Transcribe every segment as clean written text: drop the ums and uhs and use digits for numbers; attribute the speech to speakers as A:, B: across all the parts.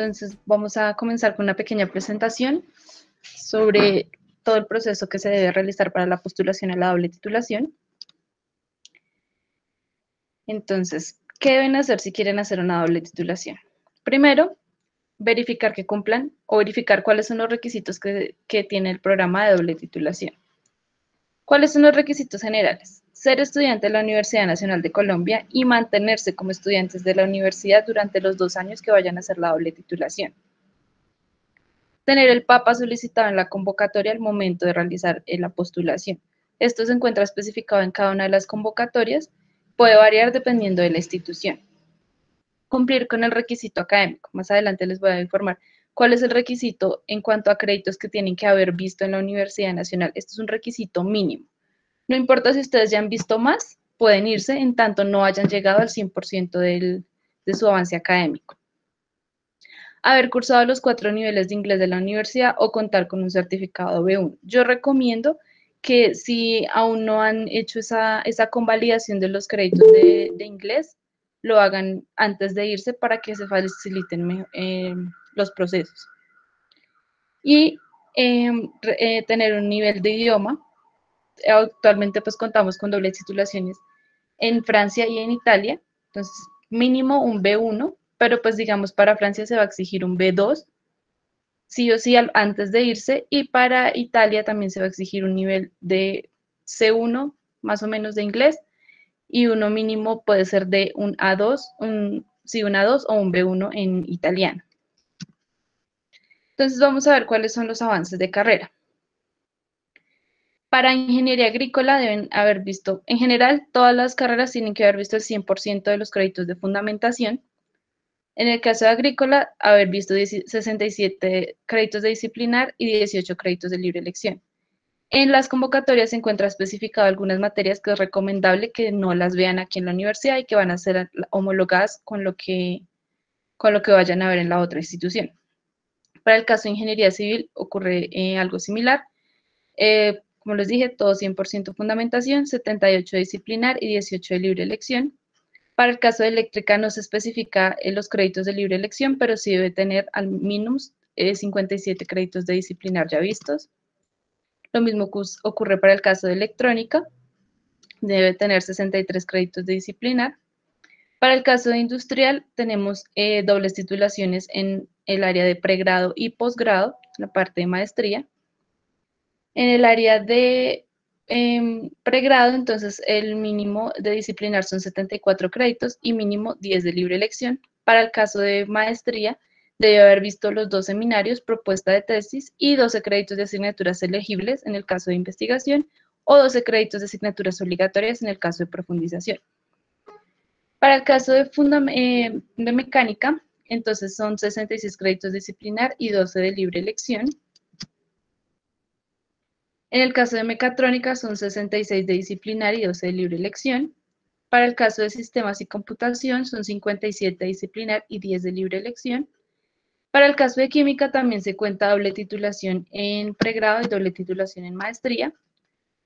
A: Entonces vamos a comenzar con una pequeña presentación sobre todo el proceso que se debe realizar para la postulación a la doble titulación. Entonces, ¿qué deben hacer si quieren hacer una doble titulación? Primero, verificar que cumplan o verificar cuáles son los requisitos que tiene el programa de doble titulación. ¿Cuáles son los requisitos generales? Ser estudiante de la Universidad Nacional de Colombia y mantenerse como estudiantes de la universidad durante los 2 años que vayan a hacer la doble titulación. Tener el PAPA solicitado en la convocatoria al momento de realizar la postulación. Esto se encuentra especificado en cada una de las convocatorias, puede variar dependiendo de la institución. Cumplir con el requisito académico. Más adelante les voy a informar cuál es el requisito en cuanto a créditos que tienen que haber visto en la Universidad Nacional. Esto es un requisito mínimo. No importa si ustedes ya han visto más, pueden irse en tanto no hayan llegado al 100% de su avance académico. Haber cursado los 4 niveles de inglés de la universidad o contar con un certificado B1. Yo recomiendo que si aún no han hecho esa convalidación de los créditos de inglés, lo hagan antes de irse para que se faciliten los procesos. Y tener un nivel de idioma. Actualmente pues contamos con dobles titulaciones en Francia y en Italia, entonces mínimo un B1, pero pues digamos para Francia se va a exigir un B2, sí o sí antes de irse, y para Italia también se va a exigir un nivel de C1 más o menos de inglés, y uno mínimo puede ser de un A2, un A2 o un B1 en italiano. Entonces vamos a ver cuáles son los avances de carrera. Para ingeniería agrícola deben haber visto, en general, todas las carreras tienen que haber visto el 100% de los créditos de fundamentación. En el caso de agrícola, haber visto 67 créditos de disciplinar y 18 créditos de libre elección. En las convocatorias se encuentra especificado algunas materias que es recomendable que no las vean aquí en la universidad y que van a ser homologadas con lo que vayan a ver en la otra institución. Para el caso de ingeniería civil ocurre algo similar. Como les dije, todo 100% fundamentación, 78 de disciplinar y 18 de libre elección. Para el caso de eléctrica no se especifica los créditos de libre elección, pero sí debe tener al mínimo 57 créditos de disciplinar ya vistos. Lo mismo ocurre para el caso de electrónica, debe tener 63 créditos de disciplinar. Para el caso de industrial tenemos dobles titulaciones en el área de pregrado y posgrado, la parte de maestría. En el área de pregrado, entonces el mínimo de disciplinar son 74 créditos y mínimo 10 de libre elección. Para el caso de maestría, debe haber visto los 2 seminarios, propuesta de tesis y 12 créditos de asignaturas elegibles en el caso de investigación o 12 créditos de asignaturas obligatorias en el caso de profundización. Para el caso de mecánica, entonces son 66 créditos disciplinar y 12 de libre elección. En el caso de mecatrónica son 66 de disciplinar y 12 de libre elección. Para el caso de sistemas y computación son 57 de disciplinar y 10 de libre elección. Para el caso de química también se cuenta doble titulación en pregrado y doble titulación en maestría.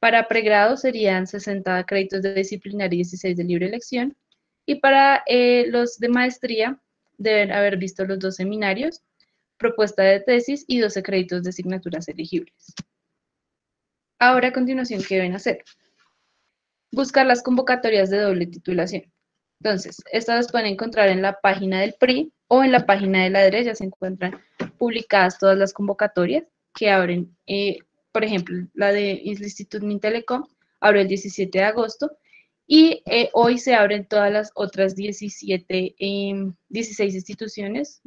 A: Para pregrado serían 60 créditos de disciplinar y 16 de libre elección. Y para los de maestría deben haber visto los 2 seminarios, propuesta de tesis y 12 créditos de asignaturas elegibles. Ahora, a continuación, ¿qué deben hacer? Buscar las convocatorias de doble titulación. Entonces, estas las pueden encontrar en la página del PRI o en la página de la DRE, ya se encuentran publicadas todas las convocatorias que abren, por ejemplo, la del Instituto Mintelecom abre el 17 de agosto y hoy se abren todas las otras 17 instituciones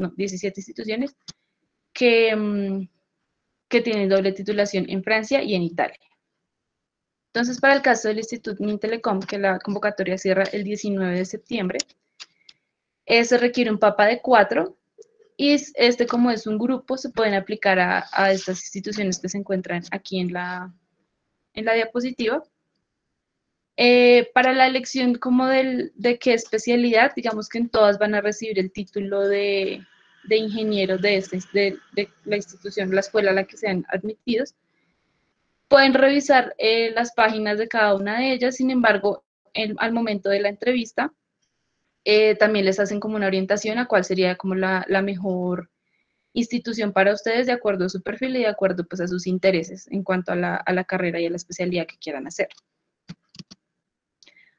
A: que tienen doble titulación en Francia y en Italia. Entonces, para el caso del Instituto Mintelecom, que la convocatoria cierra el 19 de septiembre, se requiere un PAPA de 4 y como es un grupo, se pueden aplicar a estas instituciones que se encuentran aquí en la diapositiva. Para la elección como de qué especialidad, digamos que en todas van a recibir el título de ingeniero de la institución, la escuela a la que sean admitidos. Pueden revisar las páginas de cada una de ellas, sin embargo, al momento de la entrevista, también les hacen como una orientación a cuál sería como la mejor institución para ustedes de acuerdo a su perfil y de acuerdo pues, a sus intereses en cuanto a la carrera y a la especialidad que quieran hacer.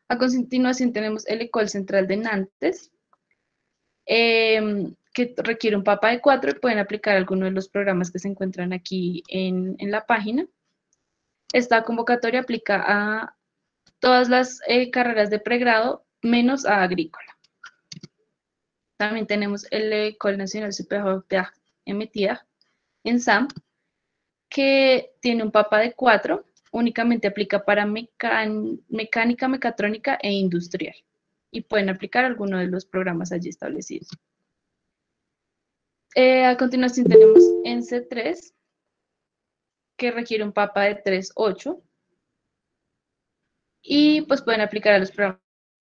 A: A continuación tenemos el Ecole Central de Nantes, que requiere un papa de 4 y pueden aplicar alguno de los programas que se encuentran aquí en la página. Esta convocatoria aplica a todas las carreras de pregrado menos a agrícola. También tenemos el École Nationale Supérieure d'Art et Métiers en SAM, que tiene un papa de 4, únicamente aplica para mecánica, mecatrónica e industrial. Y pueden aplicar alguno de los programas allí establecidos. A continuación tenemos en C3, que requiere un papa de 3.8. Y pues pueden aplicar a los programas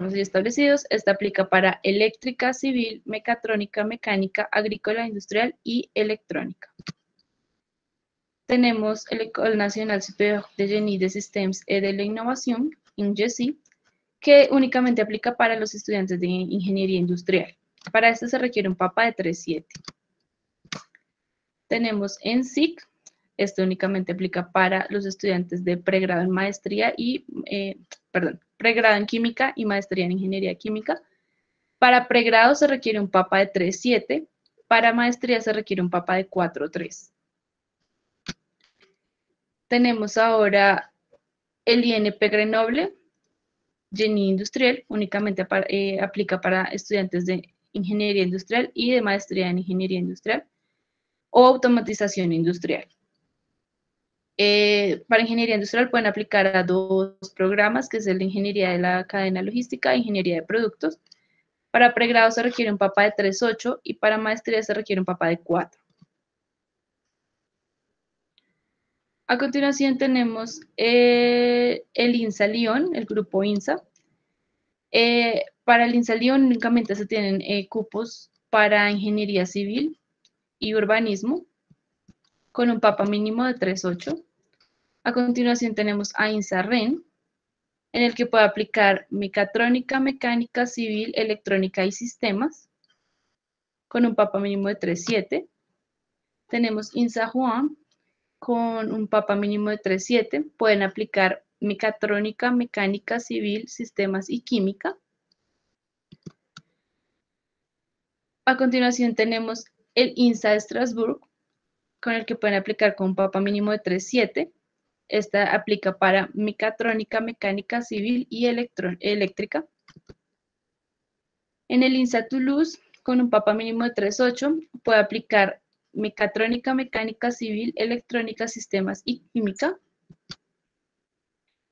A: ya establecidos. Esta aplica para eléctrica, civil, mecatrónica, mecánica, agrícola, industrial y electrónica. Tenemos el École Nationale Supérieure de Génie des Systèmes et de l'Innovation, INGESI, que únicamente aplica para los estudiantes de ingeniería industrial. Para esto se requiere un papa de 3.7. Tenemos en SIC, este únicamente aplica para los estudiantes de pregrado en maestría y, pregrado en química y maestría en ingeniería química. Para pregrado se requiere un papa de 3.7, para maestría se requiere un papa de 4.3. Tenemos ahora el INP Grenoble, Génie Industrial, únicamente aplica para estudiantes de ingeniería industrial y de maestría en ingeniería industrial o automatización industrial. Para ingeniería industrial pueden aplicar a 2 programas, que es el de ingeniería de la cadena logística e ingeniería de productos. Para pregrado se requiere un papa de 3.8 y para maestría se requiere un papa de 4. A continuación tenemos el INSA Lyon, el grupo INSA. Para el INSA Lyon únicamente se tienen cupos para ingeniería civil y urbanismo, con un papa mínimo de 3.8. A continuación tenemos a INSA REN, en el que puede aplicar mecatrónica, mecánica, civil, electrónica y sistemas, con un papa mínimo de 3.7. Tenemos INSA Juan, con un papa mínimo de 3.7. Pueden aplicar mecatrónica, mecánica, civil, sistemas y química. A continuación tenemos el INSA Strasbourg, con el que pueden aplicar con un papa mínimo de 3.7. Esta aplica para mecatrónica, mecánica, civil y eléctrica. En el INSA Toulouse, con un papa mínimo de 3.8, puede aplicar mecatrónica, mecánica, civil, electrónica, sistemas y química.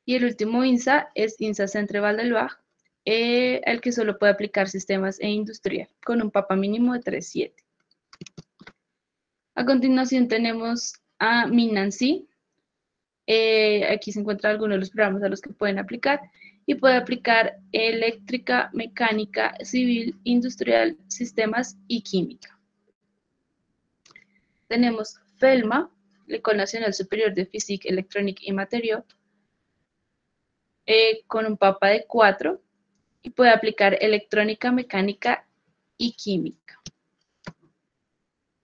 A: Y el último INSA es INSA Centre Val de Loire, al que solo puede aplicar sistemas e industrial, con un papa mínimo de 3.7. A continuación tenemos a MINANCY. Aquí se encuentran algunos de los programas a los que pueden aplicar y puede aplicar eléctrica, mecánica, civil, industrial, sistemas y química. Tenemos FELMA, l'École Nationale Supérieure de Physique, Électronique y Matériaux, con un papa de 4 y puede aplicar electrónica, mecánica y química.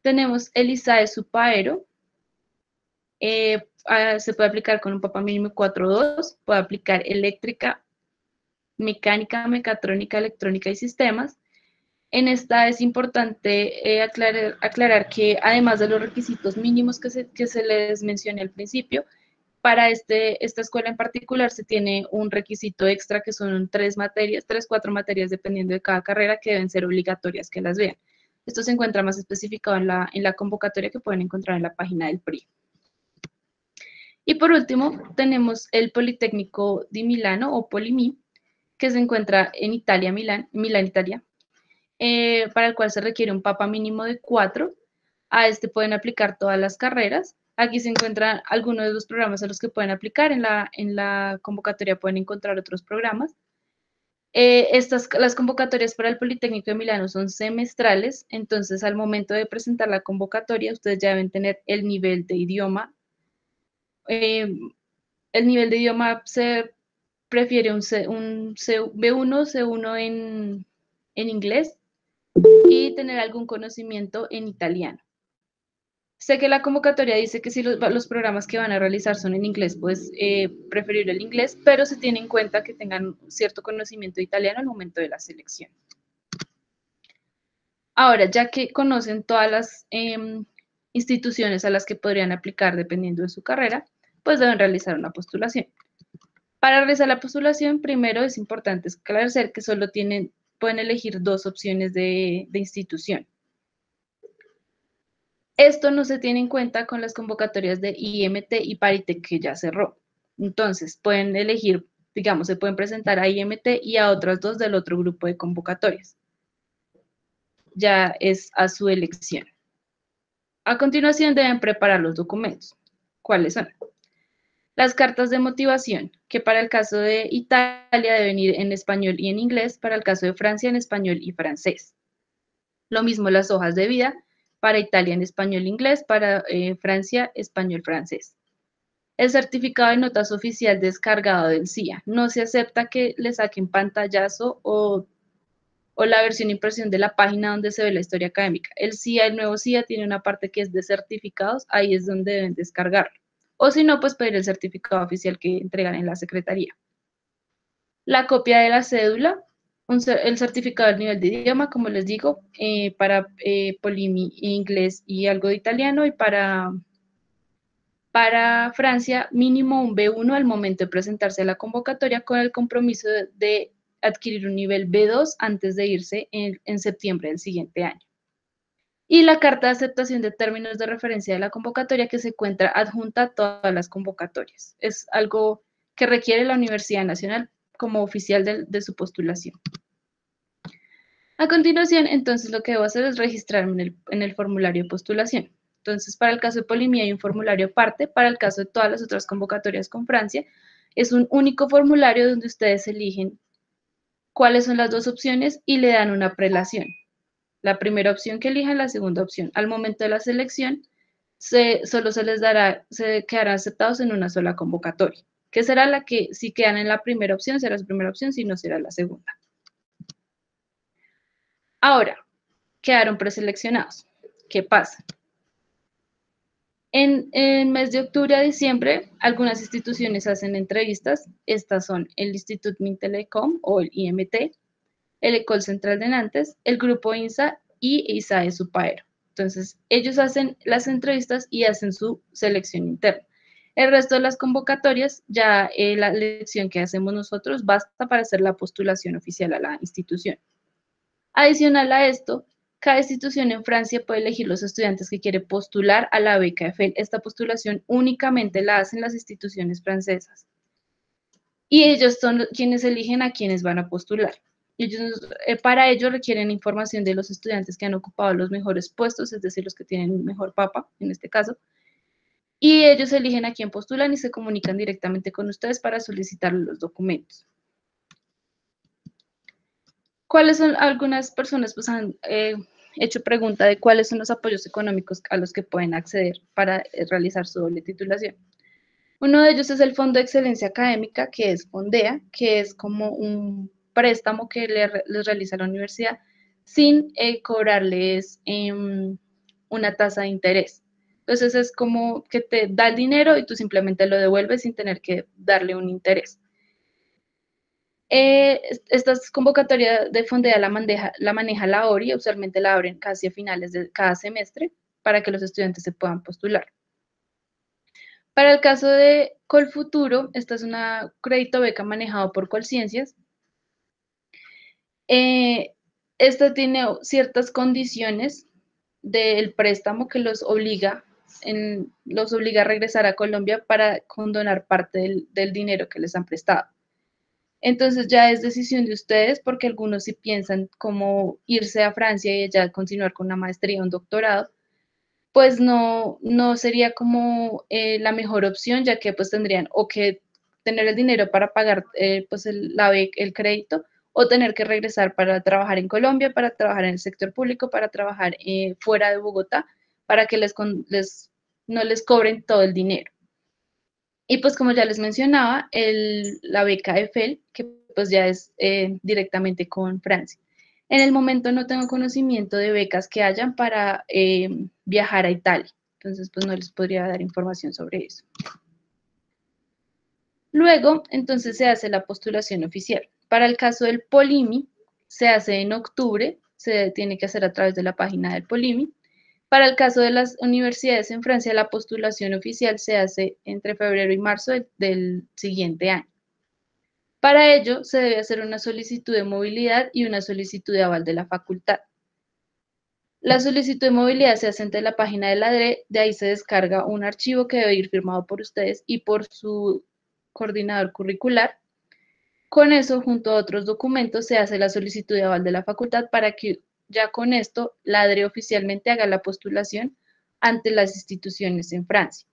A: Tenemos el ISAE Supaero, se puede aplicar con un papa mínimo 4.2, puede aplicar eléctrica, mecánica, mecatrónica, electrónica y sistemas. En esta es importante aclarar que además de los requisitos mínimos que se les mencioné al principio, para esta escuela en particular se tiene un requisito extra que son 3 materias, 3, 4 materias dependiendo de cada carrera que deben ser obligatorias que las vean. Esto se encuentra más especificado en la convocatoria que pueden encontrar en la página del PRI. Y por último, tenemos el Politécnico di Milano o Polimi, que se encuentra en Italia, Milán, Italia, para el cual se requiere un papa mínimo de 4. A este pueden aplicar todas las carreras. Aquí se encuentran algunos de los programas a los que pueden aplicar. En la convocatoria pueden encontrar otros programas. Las convocatorias para el Politécnico de Milano son semestrales, entonces al momento de presentar la convocatoria, ustedes ya deben tener el nivel de idioma. El nivel de idioma se prefiere un B1, C1 en inglés y tener algún conocimiento en italiano. Sé que la convocatoria dice que si los programas que van a realizar son en inglés, pues preferible el inglés, pero se tiene en cuenta que tengan cierto conocimiento de italiano al momento de la selección. Ahora, ya que conocen todas las instituciones a las que podrían aplicar dependiendo de su carrera, pues deben realizar una postulación. Para realizar la postulación, primero es importante esclarecer que solo pueden elegir 2 opciones de institución. Esto no se tiene en cuenta con las convocatorias de IMT y Paritec que ya cerró. Entonces, pueden elegir, digamos, se pueden presentar a IMT y a otras 2 del otro grupo de convocatorias. Ya es a su elección. A continuación deben preparar los documentos. ¿Cuáles son? Las cartas de motivación, que para el caso de Italia deben ir en español y en inglés, para el caso de Francia en español y francés. Lo mismo las hojas de vida, para Italia en español e inglés, para Francia español francés. El certificado de notas oficial descargado del CIA. No se acepta que le saquen pantallazo o la versión impresión de la página donde se ve la historia académica. El CIA, el nuevo CIA, tiene una parte que es de certificados, ahí es donde deben descargarlo. O si no, pues pedir el certificado oficial que entregan en la secretaría. La copia de la cédula, el certificado del nivel de idioma, como les digo, para Polimi, inglés y algo de italiano, y para Francia, mínimo un B1 al momento de presentarse a la convocatoria con el compromiso de adquirir un nivel B2 antes de irse en septiembre del siguiente año. Y la carta de aceptación de términos de referencia de la convocatoria que se encuentra adjunta a todas las convocatorias. Es algo que requiere la Universidad Nacional como oficial de su postulación. A continuación, entonces, lo que debo hacer es registrarme en el formulario de postulación. Entonces, para el caso de Polimia hay un formulario aparte, para el caso de todas las otras convocatorias con Francia, es un único formulario donde ustedes eligen cuáles son las 2 opciones y le dan una prelación. La primera opción que elijan, la segunda opción. Al momento de la selección, solo se quedarán aceptados en una sola convocatoria, que será la que, si quedan en la primera opción, será su primera opción, si no, será la segunda. Ahora, quedaron preseleccionados. ¿Qué pasa? En mes de octubre a diciembre, algunas instituciones hacen entrevistas. Estas son el Institut Mintelecom o el IMT, el Ecole Central de Nantes, el Grupo INSA y ISAE Supaero. Entonces, ellos hacen las entrevistas y hacen su selección interna. El resto de las convocatorias, ya la elección que hacemos nosotros basta para hacer la postulación oficial a la institución. Adicional a esto, cada institución en Francia puede elegir los estudiantes que quiere postular a la beca EFEL. Esta postulación únicamente la hacen las instituciones francesas. Y ellos son quienes eligen a quienes van a postular. Ellos, para ello requieren información de los estudiantes que han ocupado los mejores puestos, es decir, los que tienen un mejor papa, en este caso, y ellos eligen a quién postulan y se comunican directamente con ustedes para solicitar los documentos. ¿Cuáles son? Algunas personas pues han hecho pregunta de cuáles son los apoyos económicos a los que pueden acceder para realizar su doble titulación. Uno de ellos es el Fondo de Excelencia Académica, que es Fondea, que es como un préstamo que les realiza la universidad sin cobrarles una tasa de interés. Entonces es como que te da el dinero y tú simplemente lo devuelves sin tener que darle un interés. Estas convocatorias de Fondea la maneja la ORI, usualmente la abren casi a finales de cada semestre para que los estudiantes se puedan postular. Para el caso de Colfuturo, esta es una crédito beca manejado por Colciencias. Esta tiene ciertas condiciones del préstamo que los obliga a regresar a Colombia para condonar parte del dinero que les han prestado. Entonces ya es decisión de ustedes, porque algunos sí piensan como irse a Francia y ya continuar con una maestría o un doctorado, pues no sería como la mejor opción, ya que pues tendrían o que tener el dinero para pagar pues el crédito, o tener que regresar para trabajar en Colombia, para trabajar en el sector público, para trabajar fuera de Bogotá, para que no les cobren todo el dinero. Y pues como ya les mencionaba, la beca EFEL, que pues ya es directamente con Francia. En el momento no tengo conocimiento de becas que hayan para viajar a Italia. entonces pues no les podría dar información sobre eso. Luego, entonces se hace la postulación oficial. Para el caso del Polimi, se hace en octubre, se tiene que hacer a través de la página del Polimi. Para el caso de las universidades en Francia, la postulación oficial se hace entre febrero y marzo del siguiente año. Para ello, se debe hacer una solicitud de movilidad y una solicitud de aval de la facultad. La solicitud de movilidad se hace ante la página de la DRE, de ahí se descarga un archivo que debe ir firmado por ustedes y por su coordinador curricular. Con eso, junto a otros documentos, se hace la solicitud de aval de la facultad para que ya con esto la DRE oficialmente haga la postulación ante las instituciones en Francia.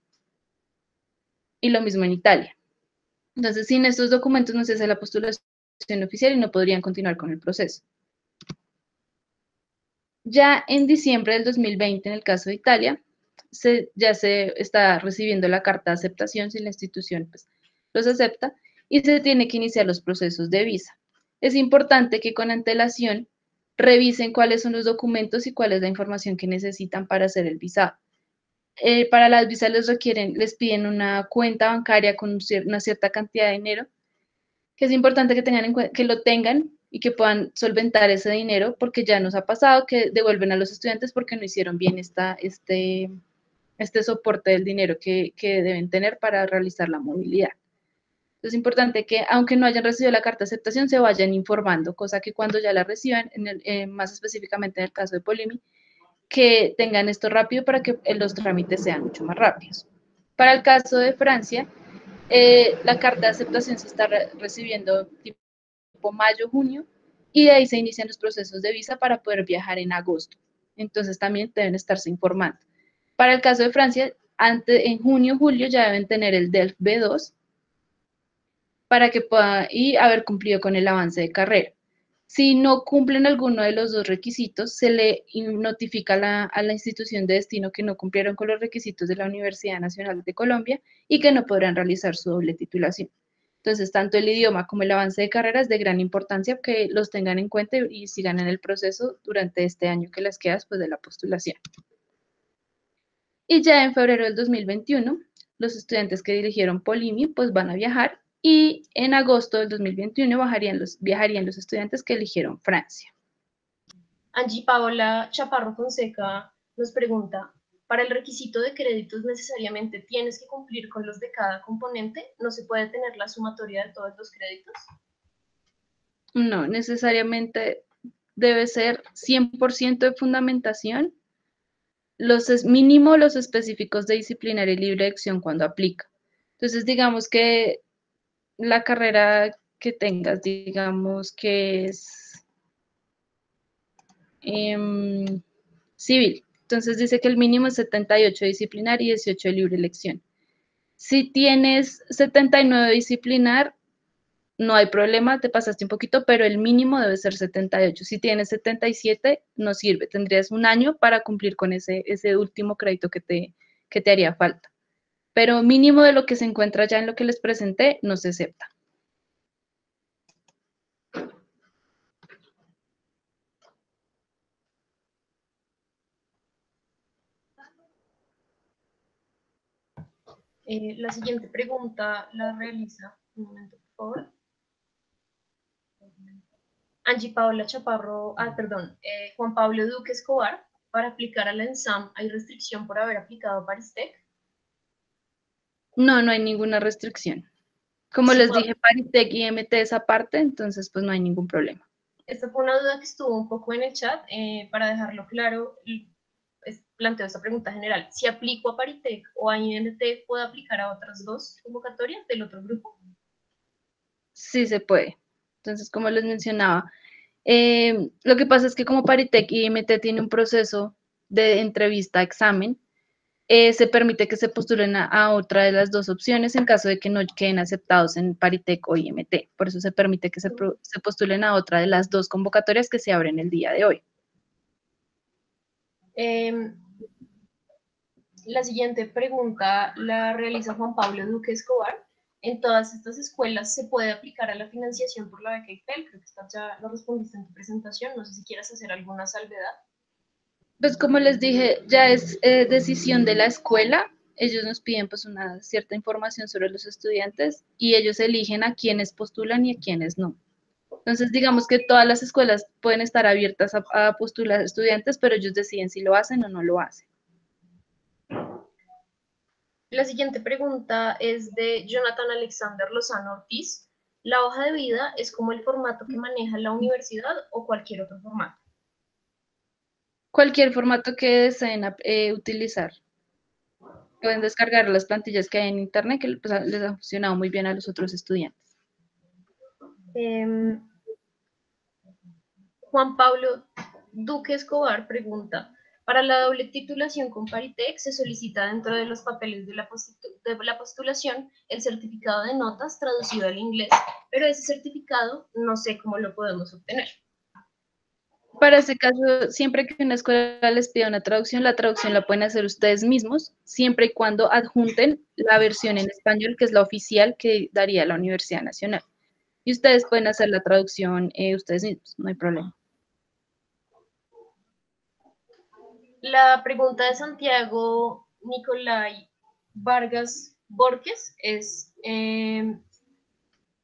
A: Y lo mismo en Italia. Entonces, sin estos documentos no se hace la postulación oficial y no podrían continuar con el proceso. Ya en diciembre del 2020, en el caso de Italia, ya se está recibiendo la carta de aceptación si la institución pues, los acepta y se tiene que iniciar los procesos de visa. Es importante que con antelación revisen cuáles son los documentos y cuál es la información que necesitan para hacer el visado. Para las visas les piden una cuenta bancaria con una cierta cantidad de dinero, que es importante que que lo tengan y que puedan solventar ese dinero, porque ya nos ha pasado que devuelven a los estudiantes porque no hicieron bien este soporte del dinero que deben tener para realizar la movilidad. Entonces es importante que, aunque no hayan recibido la carta de aceptación, se vayan informando, cosa que cuando ya la reciban, más específicamente en el caso de Polimi, que tengan esto rápido para que los trámites sean mucho más rápidos. Para el caso de Francia, la carta de aceptación se está recibiendo tipo mayo, junio, y de ahí se inician los procesos de visa para poder viajar en agosto. Entonces también deben estarse informando. Para el caso de Francia, en junio, julio ya deben tener el DELF B2 para que pueda y haber cumplido con el avance de carrera. Si no cumplen alguno de los dos requisitos, se le notifica a la institución de destino que no cumplieron con los requisitos de la Universidad Nacional de Colombia y que no podrán realizar su doble titulación. Entonces, tanto el idioma como el avance de carrera es de gran importancia que los tengan en cuenta y sigan en el proceso durante este año que les queda después de la postulación. Y ya en febrero del 2021, los estudiantes que dirigieron Polimi pues van a viajar y en agosto del 2021 viajarían los estudiantes que eligieron Francia.
B: Angie Paola Chaparro Fonseca nos pregunta, ¿para el requisito de créditos necesariamente tienes que cumplir con los de cada componente? ¿No se puede tener la sumatoria de todos los créditos?
A: No, necesariamente debe ser 100% de fundamentación, mínimo los específicos de disciplinaria y libre elección cuando aplica. Entonces, digamos que la carrera que tengas, digamos que es civil. Entonces dice que el mínimo es 78 disciplinar y 18 de libre elección. Si tienes 79 disciplinar, no hay problema, te pasaste un poquito, pero el mínimo debe ser 78. Si tienes 77, no sirve. Tendrías un año para cumplir con ese último crédito que te haría falta. Pero mínimo de lo que se encuentra ya en lo que les presenté, no se acepta.
B: La siguiente pregunta la realiza, un momento por favor, Angie Paola Chaparro, Juan Pablo Duque Escobar. Para aplicar a la ENSAM, ¿hay restricción por haber aplicado a Paristec?
A: No, no hay ninguna restricción. Como
B: Sí,
A: les dije, Paritec y MT esa parte, entonces pues no hay ningún problema.
B: esta fue una duda que estuvo un poco en el chat. Para dejarlo claro, planteo esta pregunta general. Si aplico a Paritec o a INT, ¿puedo aplicar a otras dos convocatorias del otro grupo?
A: Sí se puede. Entonces, como les mencionaba, lo que pasa es que como Paritec y MT tiene un proceso de entrevista-examen, se permite que se postulen a otra de las dos opciones en caso de que no queden aceptados en Paritec o IMT. Por eso se permite que se postulen a otra de las dos convocatorias que se abren el día de hoy.
B: La siguiente pregunta la realiza Juan Pablo Duque Escobar. ¿En todas estas escuelas se puede aplicar a la financiación por la beca IFEL? Creo que ya lo respondiste en tu presentación. No sé si quieras hacer alguna salvedad.
A: Pues como les dije, ya es decisión de la escuela. Ellos nos piden pues una cierta información sobre los estudiantes y ellos eligen a quienes postulan y a quienes no. Entonces, digamos que todas las escuelas pueden estar abiertas a postular estudiantes, pero ellos deciden si lo hacen o no lo hacen.
B: La siguiente pregunta es de Jonathan Alexander Lozano Ortiz. ¿La hoja de vida es como el formato que maneja la universidad o cualquier otro formato?
A: Cualquier formato que deseen utilizar. Pueden descargar las plantillas que hay en internet que pues, les han funcionado muy bien a los otros estudiantes.
B: Juan Pablo Duque Escobar pregunta, para la doble titulación con Paritec se solicita dentro de los papeles de la postulación el certificado de notas traducido al inglés, pero ese certificado no sé cómo lo podemos obtener.
A: Para ese caso, siempre que una escuela les pida una traducción, la traducción la pueden hacer ustedes mismos, siempre y cuando adjunten la versión en español, que es la oficial que daría la Universidad Nacional. Y ustedes pueden hacer la traducción ustedes mismos, no hay problema.
B: La pregunta de Santiago Nicolai Vargas Borges es,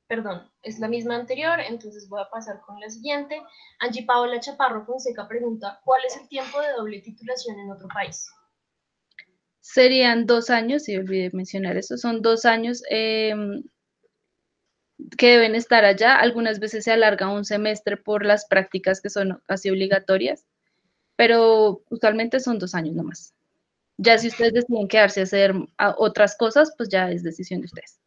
B: perdón, es la misma anterior, entonces voy a pasar con la siguiente. Angie Paola Chaparro Fonseca pregunta, ¿cuál es el tiempo de doble titulación en otro país?
A: Serían 2 años, y olvidé mencionar eso, son 2 años que deben estar allá. Algunas veces se alarga un semestre por las prácticas que son casi obligatorias, pero usualmente son 2 años nomás. Ya si ustedes deciden quedarse a hacer otras cosas, pues ya es decisión de ustedes.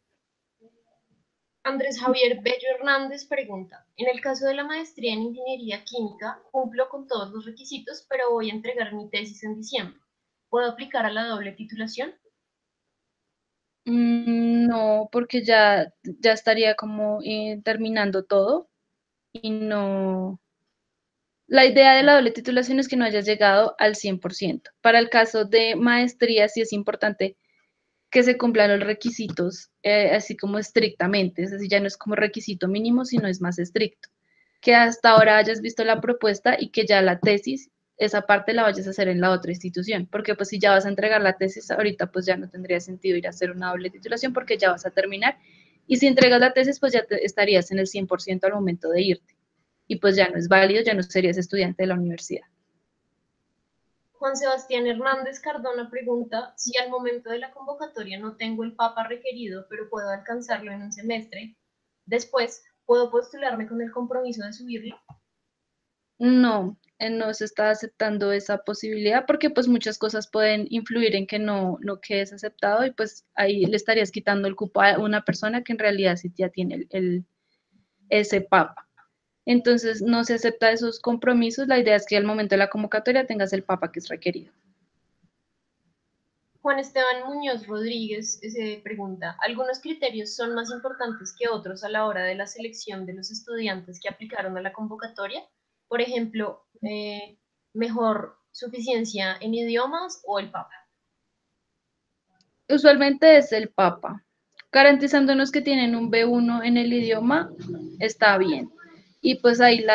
B: Andrés Javier Bello Hernández pregunta, en el caso de la maestría en Ingeniería Química, cumplo con todos los requisitos, pero voy a entregar mi tesis en diciembre. ¿Puedo aplicar a la doble titulación?
A: No, porque ya estaría como terminando todo y no. La idea de la doble titulación es que no hayas llegado al 100%. Para el caso de maestría, sí es importante que se cumplan los requisitos, así como estrictamente, es decir, ya no es como requisito mínimo, sino es más estricto. Que hasta ahora hayas visto la propuesta y que ya la tesis, esa parte la vayas a hacer en la otra institución, porque pues si ya vas a entregar la tesis ahorita, pues ya no tendría sentido ir a hacer una doble titulación porque ya vas a terminar. Y si entregas la tesis, pues ya estarías en el 100% al momento de irte. Y pues ya no es válido, ya no serías estudiante de la universidad.
B: Juan Sebastián Hernández Cardona pregunta si al momento de la convocatoria no tengo el PAPA requerido, pero puedo alcanzarlo en un semestre. Después, ¿puedo postularme con el compromiso de subirlo?
A: No, no se está aceptando esa posibilidad porque pues muchas cosas pueden influir en que no quedes aceptado y pues ahí le estarías quitando el cupo a una persona que en realidad sí ya tiene ese papa. Entonces no se acepta esos compromisos, la idea es que al momento de la convocatoria tengas el papa que es requerido.
B: Juan Esteban Muñoz Rodríguez se pregunta, ¿algunos criterios son más importantes que otros a la hora de la selección de los estudiantes que aplicaron a la convocatoria? Por ejemplo, mejor suficiencia en idiomas o el PAPA.
A: Usualmente es el papa, garantizándonos que tienen un B1 en el idioma, está bien. Y pues ahí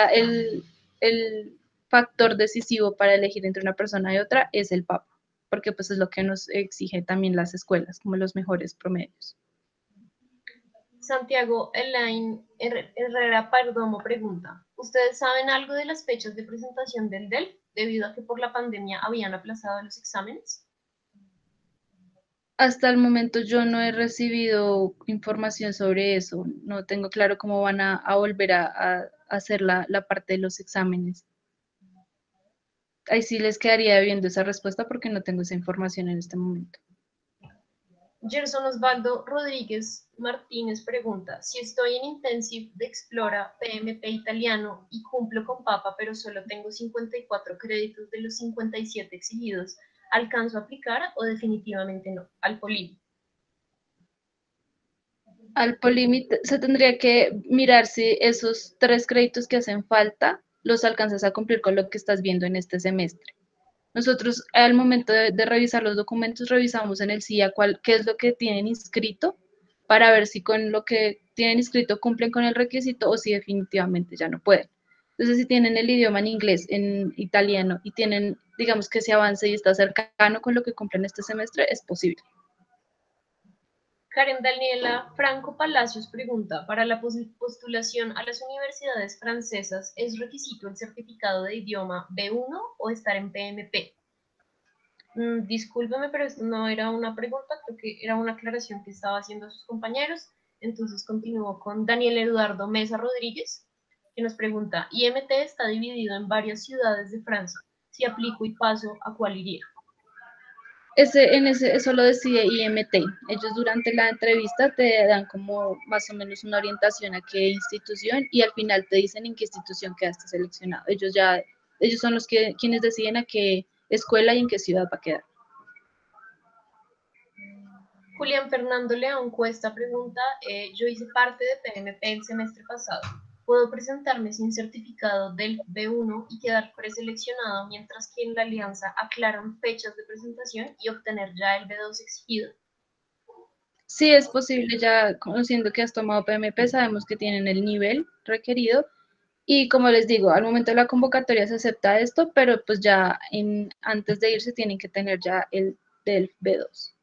A: el factor decisivo para elegir entre una persona y otra es el papa, porque pues es lo que nos exige también las escuelas, como los mejores promedios.
B: Santiago Elaine Herrera Perdomo pregunta, ¿ustedes saben algo de las fechas de presentación del DEL debido a que por la pandemia habían aplazado los exámenes?
A: Hasta el momento yo no he recibido información sobre eso, no tengo claro cómo van a volver a hacer la parte de los exámenes. Ahí sí les quedaría viendo esa respuesta porque no tengo esa información en este momento.
B: Gerson Osvaldo Rodríguez Martínez pregunta, si estoy en Intensive de Explora PMP italiano y cumplo con PAPA, pero solo tengo 54 créditos de los 57 exigidos, ¿alcanzo a aplicar o definitivamente no? Al Polímit.
A: Al Polímit se tendría que mirar si esos 3 créditos que hacen falta los alcanzas a cumplir con lo que estás viendo en este semestre. Nosotros al momento de revisar los documentos revisamos en el CIA qué es lo que tienen inscrito para ver si con lo que tienen inscrito cumplen con el requisito o si definitivamente ya no pueden. Entonces, si tienen el idioma en inglés, en italiano y tienen digamos que ese avance y está cercano con lo que cumplen este semestre, es posible.
B: Karen Daniela Franco Palacios pregunta, ¿para la postulación a las universidades francesas es requisito el certificado de idioma B1 o estar en PMP? Discúlpeme, pero esto no era una pregunta, creo que era una aclaración que estaba haciendo sus compañeros. Entonces continúo con Daniel Eduardo Mesa Rodríguez, que nos pregunta, IMT está dividido en varias ciudades de Francia. Si aplico y paso, ¿a cuál iría?
A: Eso lo decide IMT. Ellos durante la entrevista te dan como más o menos una orientación a qué institución y al final te dicen en qué institución quedaste seleccionado. Ellos son quienes deciden a qué escuela y en qué ciudad va a quedar.
B: Julián Fernando León Cuesta pregunta, yo hice parte de PMP el semestre pasado. ¿Puedo presentarme sin certificado del B1 y quedar preseleccionado mientras que en la alianza aclaran fechas de presentación y obtener ya el B2 exigido?
A: Sí, es posible, ya conociendo que has tomado PMP, sabemos que tienen el nivel requerido y como les digo, al momento de la convocatoria se acepta esto, pero pues ya antes de irse tienen que tener ya el del B2.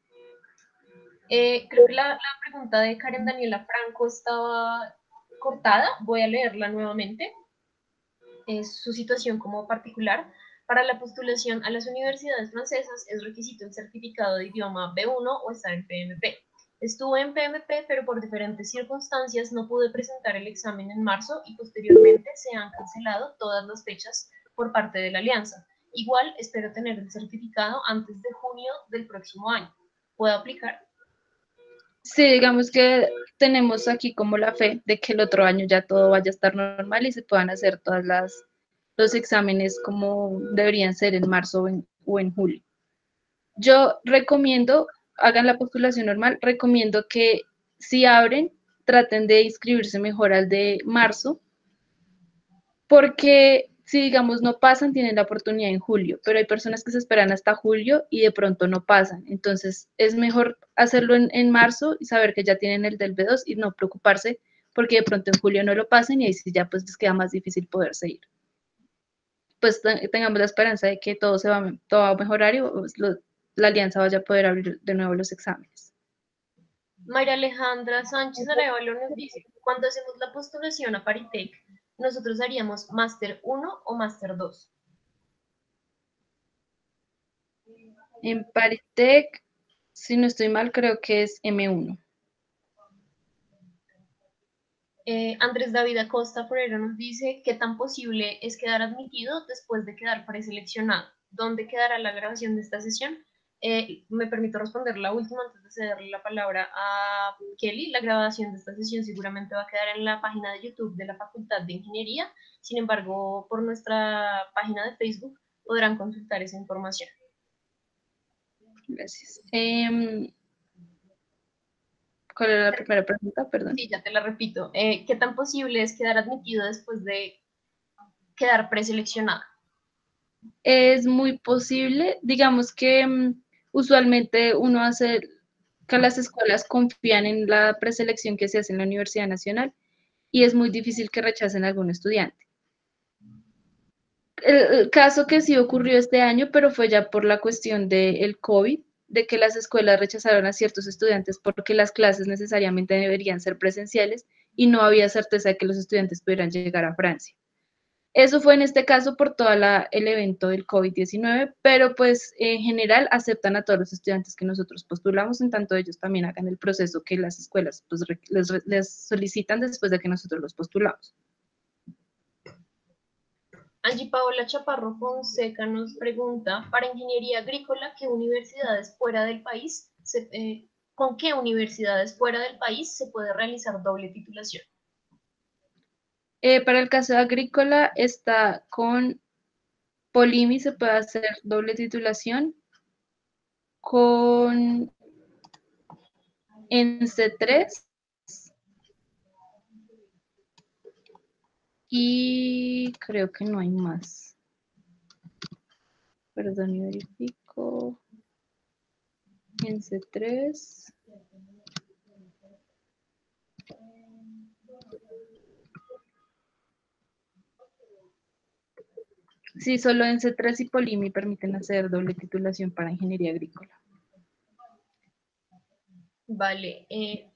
B: Creo que la pregunta de Karen Daniela Franco estaba cortada, voy a leerla nuevamente. Es su situación como particular. Para la postulación a las universidades francesas es requisito el certificado de idioma B1 o estar en PMP. Estuve en PMP, pero por diferentes circunstancias no pude presentar el examen en marzo y posteriormente se han cancelado todas las fechas por parte de la alianza. Igual espero tener el certificado antes de junio del próximo año. ¿Puedo aplicar?
A: Sí, digamos que tenemos aquí como la fe de que el otro año ya todo vaya a estar normal y se puedan hacer los exámenes como deberían ser en marzo o en julio. Yo recomiendo, hagan la postulación normal, recomiendo que si abren, traten de inscribirse mejor al de marzo, porque si digamos no pasan, tienen la oportunidad en julio, pero hay personas que se esperan hasta julio y de pronto no pasan. Entonces es mejor hacerlo en marzo y saber que ya tienen el del B2 y no preocuparse porque de pronto en julio no lo pasen y ahí sí ya pues les queda más difícil poder seguir. Pues tengamos la esperanza de que todo va a mejorar y la alianza vaya a poder abrir de nuevo los exámenes.
B: María Alejandra Sánchez Arevalo nos dice, cuando hacemos la postulación a Paritec, nosotros haríamos Máster 1 o Máster 2.
A: En Paritec, si no estoy mal, creo que es M1.
B: Andrés David Acosta Forero nos dice, ¿qué tan posible es quedar admitido después de quedar preseleccionado? ¿Dónde quedará la grabación de esta sesión? Me permito responder la última antes de cederle la palabra a Kelly. La grabación de esta sesión seguramente va a quedar en la página de YouTube de la Facultad de Ingeniería. Sin embargo, por nuestra página de Facebook podrán consultar esa información.
A: Gracias. ¿Cuál era la primera pregunta? Perdón.
B: Sí, ya te la repito. ¿Qué tan posible es quedar admitido después de quedar preseleccionado?
A: Es muy posible, digamos que usualmente uno hace que las escuelas confían en la preselección que se hace en la Universidad Nacional y es muy difícil que rechacen a algún estudiante. El caso que sí ocurrió este año, pero fue ya por la cuestión del COVID, de que las escuelas rechazaron a ciertos estudiantes porque las clases necesariamente deberían ser presenciales y no había certeza de que los estudiantes pudieran llegar a Francia. Eso fue en este caso por todo el evento del COVID-19, pero pues en general aceptan a todos los estudiantes que nosotros postulamos, en tanto ellos también hagan el proceso que las escuelas pues, les solicitan después de que nosotros los postulamos.
B: Angie Paola Chaparro Fonseca nos pregunta, para ingeniería agrícola, ¿con qué universidades fuera del país se puede realizar doble titulación?
A: Para el caso agrícola está con Polimi, se puede hacer doble titulación, con en C3 y creo que no hay más. Perdón, y verifico. En C3. Sí, solo en C3 y Polimi permiten hacer doble titulación para ingeniería agrícola.
B: Vale,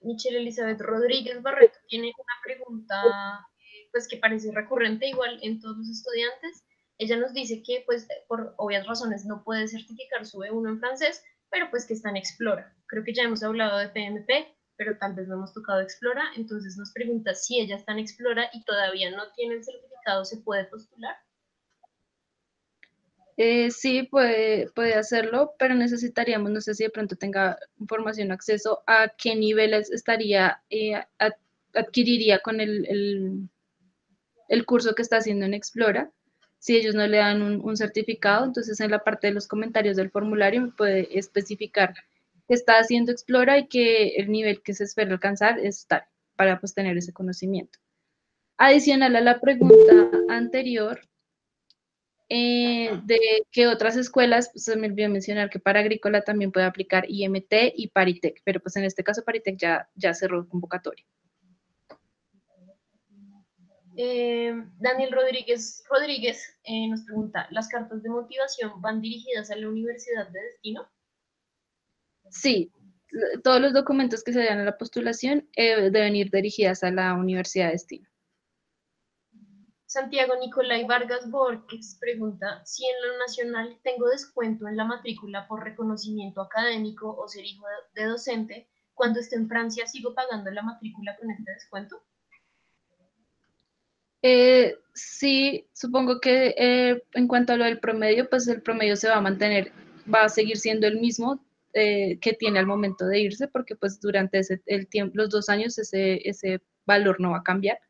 B: Michelle Elizabeth Rodríguez Barreto tiene una pregunta pues que parece recurrente igual en todos los estudiantes. Ella nos dice que pues por obvias razones no puede certificar su B1 en francés, pero pues que está en Explora. Creo que ya hemos hablado de PMP, pero tal vez no hemos tocado Explora, entonces nos pregunta si ella está en Explora y todavía no tiene el certificado, ¿se puede postular?
A: Sí, puede hacerlo, pero necesitaríamos, no sé si de pronto tenga información o acceso a qué niveles estaría, adquiriría con el curso que está haciendo en Explora. Si ellos no le dan un certificado, entonces en la parte de los comentarios del formulario me puede especificar que está haciendo Explora y que el nivel que se espera alcanzar es tal, para pues tener ese conocimiento. Adicional a la pregunta anterior, de que otras escuelas, pues se me olvidó mencionar que para agrícola también puede aplicar IMT y Paritec, pero pues en este caso Paritec ya cerró convocatoria.
B: Daniel Rodríguez nos pregunta, ¿las cartas de motivación van dirigidas a la universidad de destino?
A: Sí, todos los documentos que se dan a la postulación deben ir dirigidas a la universidad de destino.
B: Santiago Nicolai Vargas Borges pregunta, si en lo nacional tengo descuento en la matrícula por reconocimiento académico o ser hijo de docente, cuando esté en Francia sigo pagando la matrícula con este descuento.
A: Sí, supongo que en cuanto a lo del promedio, pues el promedio se va a mantener, va a seguir siendo el mismo que tiene al momento de irse, porque pues durante el tiempo, los 2 años ese valor no va a cambiar.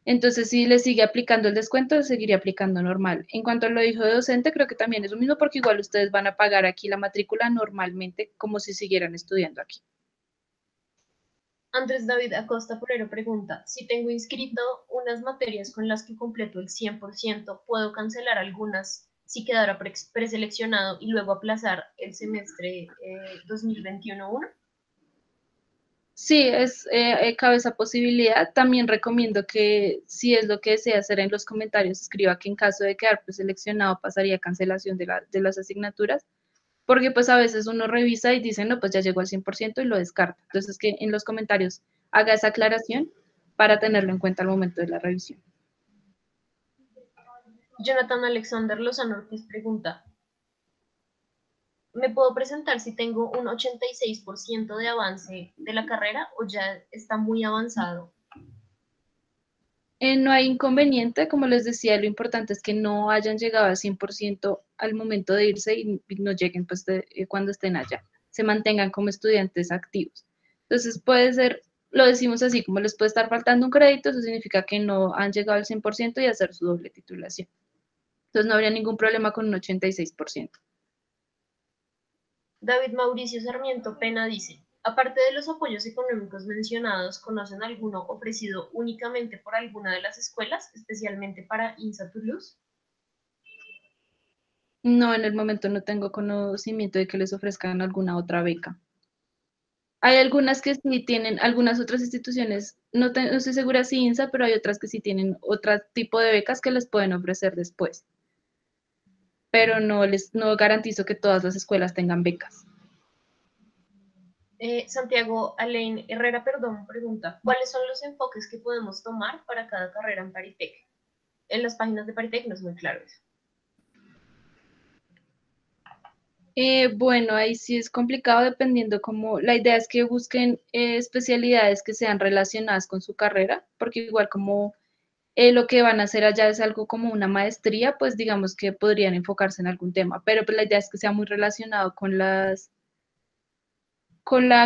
A: Entonces, si le sigue aplicando el descuento, seguiría aplicando normal. En cuanto a lo dijo de docente, creo que también es lo mismo porque igual ustedes van a pagar aquí la matrícula normalmente como si siguieran estudiando aquí.
B: Andrés David Acosta Porero pregunta, si tengo inscrito unas materias con las que completo el 100%, ¿puedo cancelar algunas si quedara preseleccionado y luego aplazar el semestre 2021-1?
A: Sí, cabe esa posibilidad. También recomiendo que si es lo que desea hacer en los comentarios, escriba que en caso de quedar preseleccionado pasaría a cancelación de las asignaturas, porque pues a veces uno revisa y dice, no, pues ya llegó al 100% y lo descarta. Entonces, que en los comentarios haga esa aclaración para tenerlo en cuenta al momento de la revisión.
B: Jonathan Alexander Lozano Ortiz pregunta, ¿me puedo presentar si tengo un 86% de avance de la carrera o ya está muy avanzado?
A: No hay inconveniente, como les decía, lo importante es que no hayan llegado al 100% al momento de irse y no lleguen pues cuando estén allá, se mantengan como estudiantes activos. Entonces puede ser, lo decimos así, como les puede estar faltando un crédito, eso significa que no han llegado al 100% y hacer su doble titulación. Entonces no habría ningún problema con un 86%.
B: David Mauricio Sarmiento Pena dice, aparte de los apoyos económicos mencionados, ¿conocen alguno ofrecido únicamente por alguna de las escuelas, especialmente para INSA Toulouse?
A: No, en el momento no tengo conocimiento de que les ofrezcan alguna otra beca. Hay algunas que sí tienen, algunas otras instituciones, no estoy segura si INSA, pero hay otras que sí tienen otro tipo de becas que les pueden ofrecer después, pero no garantizo que todas las escuelas tengan becas.
B: Santiago Alain Herrera, perdón, pregunta, ¿cuáles son los enfoques que podemos tomar para cada carrera en Paritec? En las páginas de Paritec no es muy claro eso.
A: Bueno, ahí sí es complicado dependiendo como, la idea es que busquen especialidades que sean relacionadas con su carrera, porque igual como lo que van a hacer allá es algo como una maestría, pues digamos que podrían enfocarse en algún tema, pero pues la idea es que sea muy relacionado con la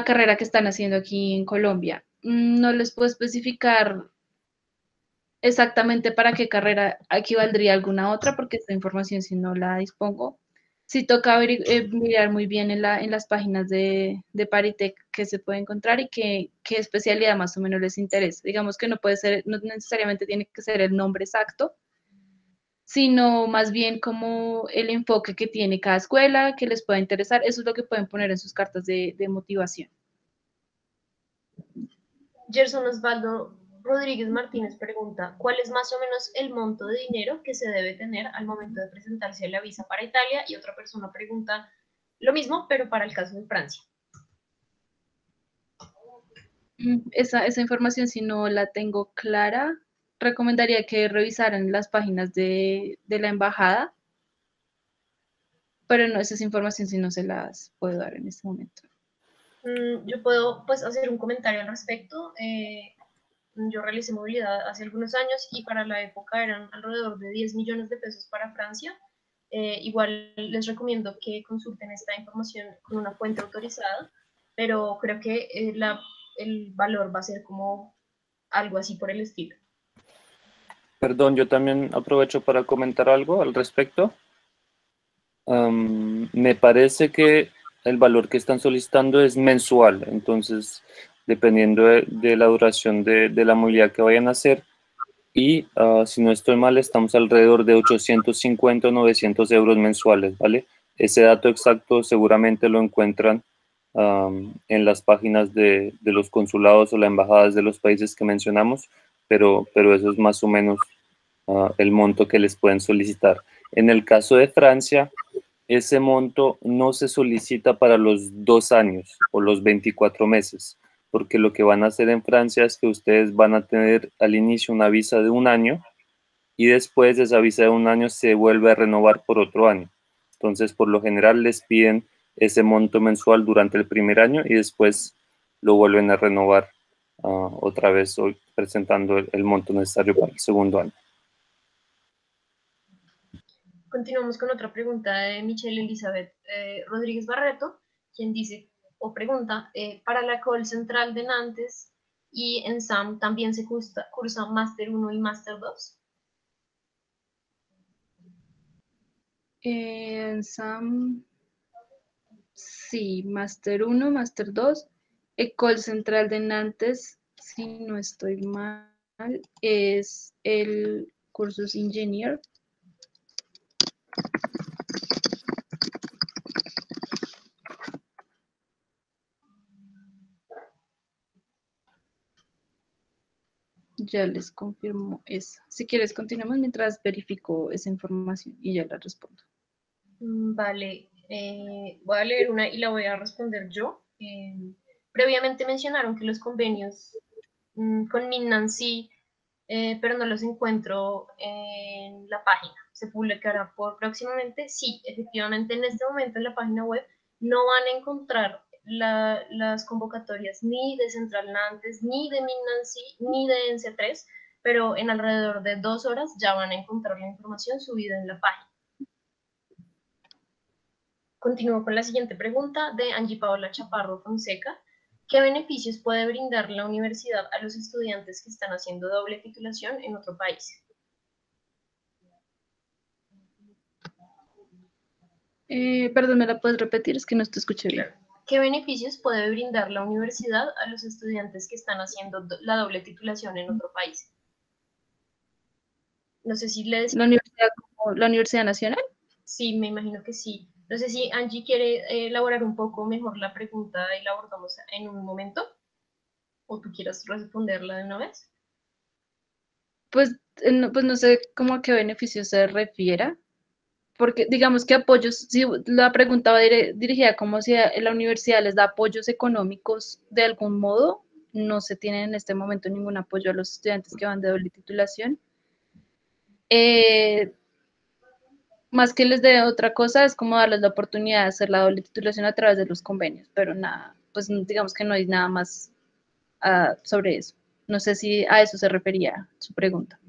A: carrera que están haciendo aquí en Colombia. No les puedo especificar exactamente para qué carrera equivaldría alguna otra, porque esta información si no la dispongo. Sí toca mirar muy bien en las páginas de Paritec que se puede encontrar y qué especialidad más o menos les interesa. Digamos que no puede ser, no necesariamente tiene que ser el nombre exacto, sino más bien como el enfoque que tiene cada escuela, que les pueda interesar. Eso es lo que pueden poner en sus cartas de motivación.
B: Gerson Osvaldo Rodríguez Martínez pregunta, ¿cuál es más o menos el monto de dinero que se debe tener al momento de presentarse a la visa para Italia? Y otra persona pregunta lo mismo, pero para el caso de Francia.
A: Esa información, si no la tengo clara, recomendaría que revisaran las páginas de la embajada, pero no, esa información si no se las puedo dar en este momento.
B: Yo puedo pues hacer un comentario al respecto. Yo realicé movilidad hace algunos años y para la época eran alrededor de 10 millones de pesos para Francia. Igual les recomiendo que consulten esta información con una fuente autorizada, pero creo que el valor va a ser como algo así por el estilo.
C: Perdón, yo también aprovecho para comentar algo al respecto. Me parece que el valor que están solicitando es mensual, entonces dependiendo de la duración de la movilidad que vayan a hacer y si no estoy mal estamos alrededor de 850 o 900 euros mensuales, ¿vale? Ese dato exacto seguramente lo encuentran en las páginas de los consulados o las embajadas de los países que mencionamos, pero eso es más o menos el monto que les pueden solicitar. En el caso de Francia, ese monto no se solicita para los 2 años o los 24 meses, porque lo que van a hacer en Francia es que ustedes van a tener al inicio una visa de 1 año y después de esa visa de 1 año se vuelve a renovar por otro año. Entonces, por lo general les piden ese monto mensual durante el primer año y después lo vuelven a renovar otra vez presentando el monto necesario para el segundo año.
B: Continuamos con otra pregunta de Michelle Elizabeth Rodríguez Barreto, quien dice o pregunta, para la École Central de Nantes y en SAM también se cursa Máster 1 y Máster 2.
A: En SAM, sí, Máster 1, Máster 2, École Central de Nantes, si no estoy mal, es el cursus Ingenieur. Ya les confirmo eso. Si quieres, continuamos mientras verifico esa información y ya la respondo.
B: Vale, voy a leer una y la voy a responder yo. Previamente mencionaron que los convenios con Minnan pero no los encuentro en la página. Se publicará próximamente. Sí, efectivamente, en este momento en la página web no van a encontrar las convocatorias ni de Central Nantes, ni de Minnan ni de ENSE3, pero en alrededor de 2 horas ya van a encontrar la información subida en la página. Continúo con la siguiente pregunta de Angie Paola Chaparro Fonseca. ¿Qué beneficios puede brindar la universidad a los estudiantes que están haciendo doble titulación en otro país?
A: Perdón, ¿me la puedes repetir? Es que no te escuché bien.
B: Claro. ¿Qué beneficios puede brindar la universidad a los estudiantes que están haciendo la doble titulación en otro país? No sé si les...
A: ¿La Universidad Nacional?
B: Sí, me imagino que sí. No sé si Angie quiere elaborar un poco mejor la pregunta y la abordamos en un momento. ¿O tú quieras responderla de una vez?
A: Pues no sé cómo a qué beneficio se refiera, porque digamos que apoyos, si la pregunta va dirigida como si la universidad les da apoyos económicos de algún modo, no se tiene en este momento ningún apoyo a los estudiantes que van de doble titulación. Más que les dé otra cosa, es como darles la oportunidad de hacer la doble titulación a través de los convenios, pero nada, pues digamos que no hay nada más sobre eso. No sé si a eso se refería su pregunta.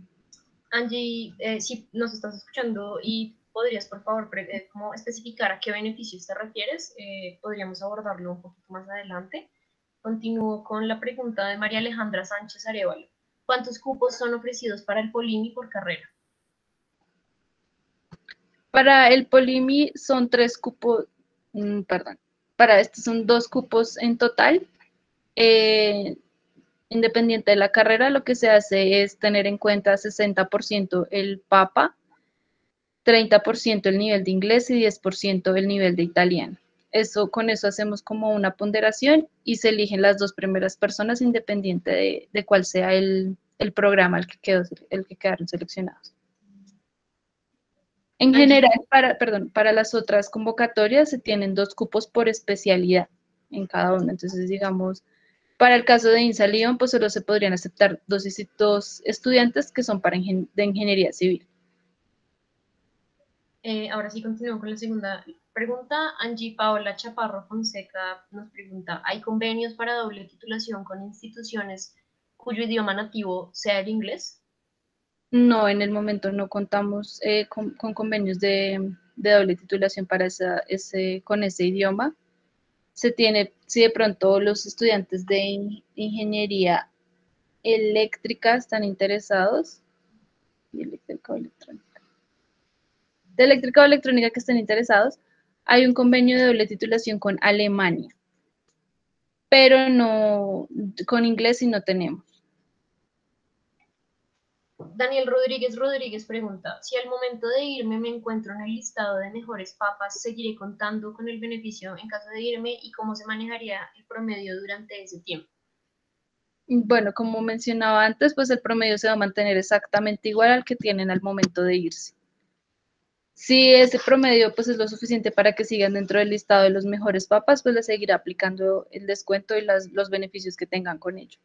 B: Angie, si nos estás escuchando y podrías, por favor, como especificar a qué beneficios te refieres, podríamos abordarlo un poquito más adelante. Continúo con la pregunta de María Alejandra Sánchez Arevalo. ¿Cuántos cupos son ofrecidos para el Polimi por carrera?
A: Para el Polimi son 3 cupos, perdón, para este son 2 cupos en total. Independiente de la carrera, lo que se hace es tener en cuenta 60% el PAPA, 30% el nivel de inglés y 10% el nivel de italiano. Con eso hacemos como una ponderación y se eligen las 2 primeras personas independiente de cuál sea el el programa al que quedaron seleccionados. En
B: Angie.
A: general, para las otras convocatorias se tienen 2 cupos por especialidad en cada uno. Entonces, digamos, para el caso de INSA León, pues solo se podrían aceptar 2 estudiantes que son de ingeniería civil.
B: Ahora sí continúo con la segunda pregunta. Angie Paola Chaparro Fonseca nos pregunta, ¿hay convenios para doble titulación con instituciones cuyo idioma nativo sea el inglés?
A: No, en el momento no contamos con convenios de doble titulación para con ese idioma. Se tiene, si de pronto los estudiantes de ingeniería eléctrica están interesados, de eléctrica o electrónica que estén interesados, hay un convenio de doble titulación con Alemania, pero no, con inglés sí no tenemos.
B: Daniel Rodríguez pregunta, si al momento de irme me encuentro en el listado de mejores papas, ¿seguiré contando con el beneficio en caso de irme y cómo se manejaría el promedio durante ese tiempo?
A: Bueno, como mencionaba antes, pues el promedio se va a mantener exactamente igual al que tienen al momento de irse. Si ese promedio pues es lo suficiente para que sigan dentro del listado de los mejores papas, pues les seguirá aplicando el descuento y los beneficios que tengan con ello.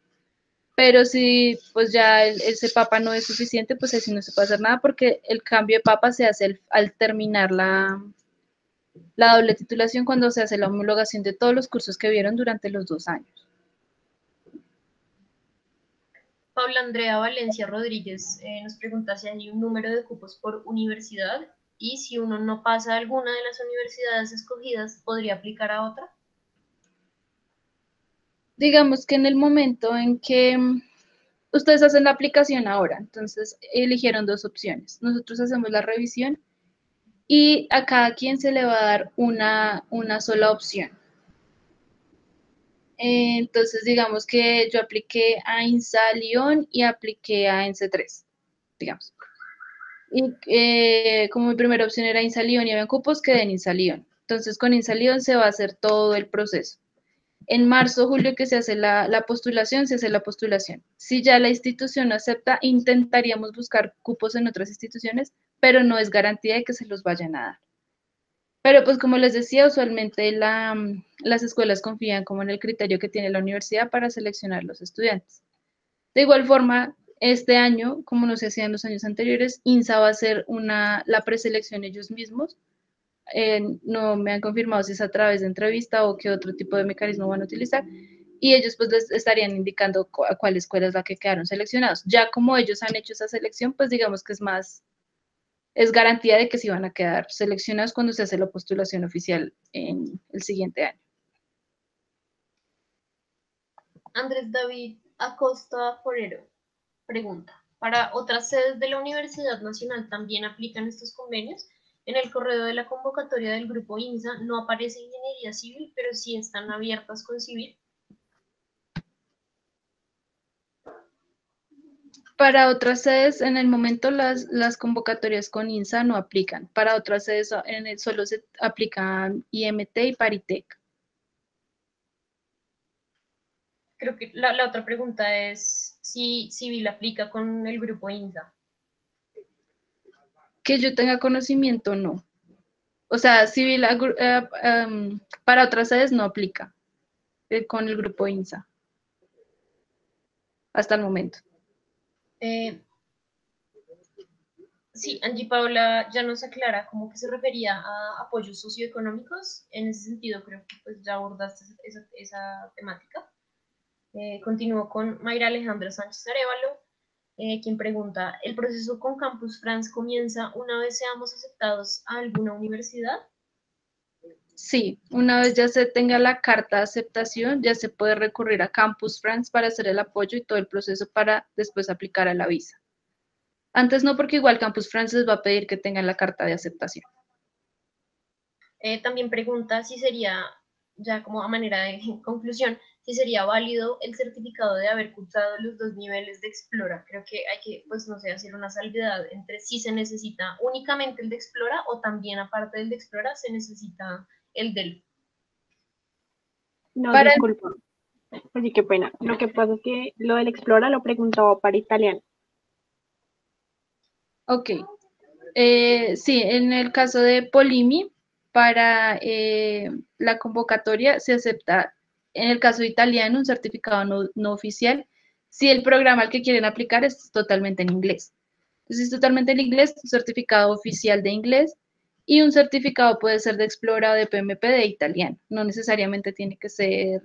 A: Pero si pues ya ese papa no es suficiente, pues así no se puede hacer nada porque el cambio de papa se hace al terminar la doble titulación cuando se hace la homologación de todos los cursos que vieron durante los 2 años.
B: Paula Andrea Valencia Rodríguez nos pregunta si hay un número de cupos por universidad y si uno no pasa a alguna de las universidades escogidas, ¿podría aplicar a otra?
A: Digamos que en el momento en que ustedes hacen la aplicación ahora, entonces eligieron 2 opciones. Nosotros hacemos la revisión y a cada quien se le va a dar una sola opción. Entonces, digamos que yo apliqué a INSA Lyon y apliqué a ENSE 3, digamos. Y como mi primera opción era INSA Lyon y había cupos, quedé en INSA Lyon. Entonces, con INSA Lyon se va a hacer todo el proceso. En marzo, julio, que se hace la postulación, se hace la postulación. Si ya la institución acepta, intentaríamos buscar cupos en otras instituciones, pero no es garantía de que se los vayan a dar. Pero pues como les decía, usualmente las escuelas confían como en el criterio que tiene la universidad para seleccionar los estudiantes. De igual forma, este año, como no se hacía en los años anteriores, INSA va a hacer la preselección ellos mismos. No me han confirmado si es a través de entrevista o qué otro tipo de mecanismo van a utilizar. Y ellos pues les estarían indicando a cuál escuela es la que quedaron seleccionados. Ya como ellos han hecho esa selección, pues digamos que es garantía de que sí van a quedar seleccionados cuando se hace la postulación oficial en el siguiente año.
B: Andrés David Acosta Forero pregunta, ¿para otras sedes de la Universidad Nacional también aplican estos convenios? En el correo de la convocatoria del grupo INSA no aparece ingeniería civil, pero sí están abiertas con civil.
A: Para otras sedes, en el momento las convocatorias con INSA no aplican. Para otras sedes solo se aplican IMT y Paritec.
B: Creo que la otra pregunta es si civil aplica con el grupo INSA.
A: Que yo tenga conocimiento, no. O sea, civil para otras sedes no aplica con el grupo INSA. Hasta el momento.
B: Sí, Angie Paula ya nos aclara cómo que se refería a apoyos socioeconómicos. En ese sentido, creo que pues ya abordaste esa temática. Continúo con Mayra Alejandra Sánchez Arevalo, quien pregunta, ¿el proceso con Campus France comienza una vez seamos aceptados a alguna universidad?
A: Sí, una vez ya se tenga la carta de aceptación, ya se puede recurrir a Campus France para hacer el apoyo y todo el proceso para después aplicar a la visa. Antes no, porque igual Campus France les va a pedir que tengan la carta de aceptación.
B: También pregunta si sería, ya como a manera de conclusión, si sería válido el certificado de haber cursado los 2 niveles de Explora. Creo que hay que, pues no sé, hacer una salvedad entre si se necesita únicamente el de Explora o también aparte del de Explora se necesita el del.
D: No,
A: Para
D: disculpa. Así que pena. Lo que pasa es que lo del Explora lo preguntaba para italiano.
A: Ok. Sí, en el caso de Polimi, para la convocatoria se acepta, en el caso de italiano, un certificado no oficial, si el programa al que quieren aplicar es totalmente en inglés. Entonces, es totalmente en inglés, un certificado oficial de inglés y un certificado puede ser de Explora o de PMP de italiano. No necesariamente tiene que ser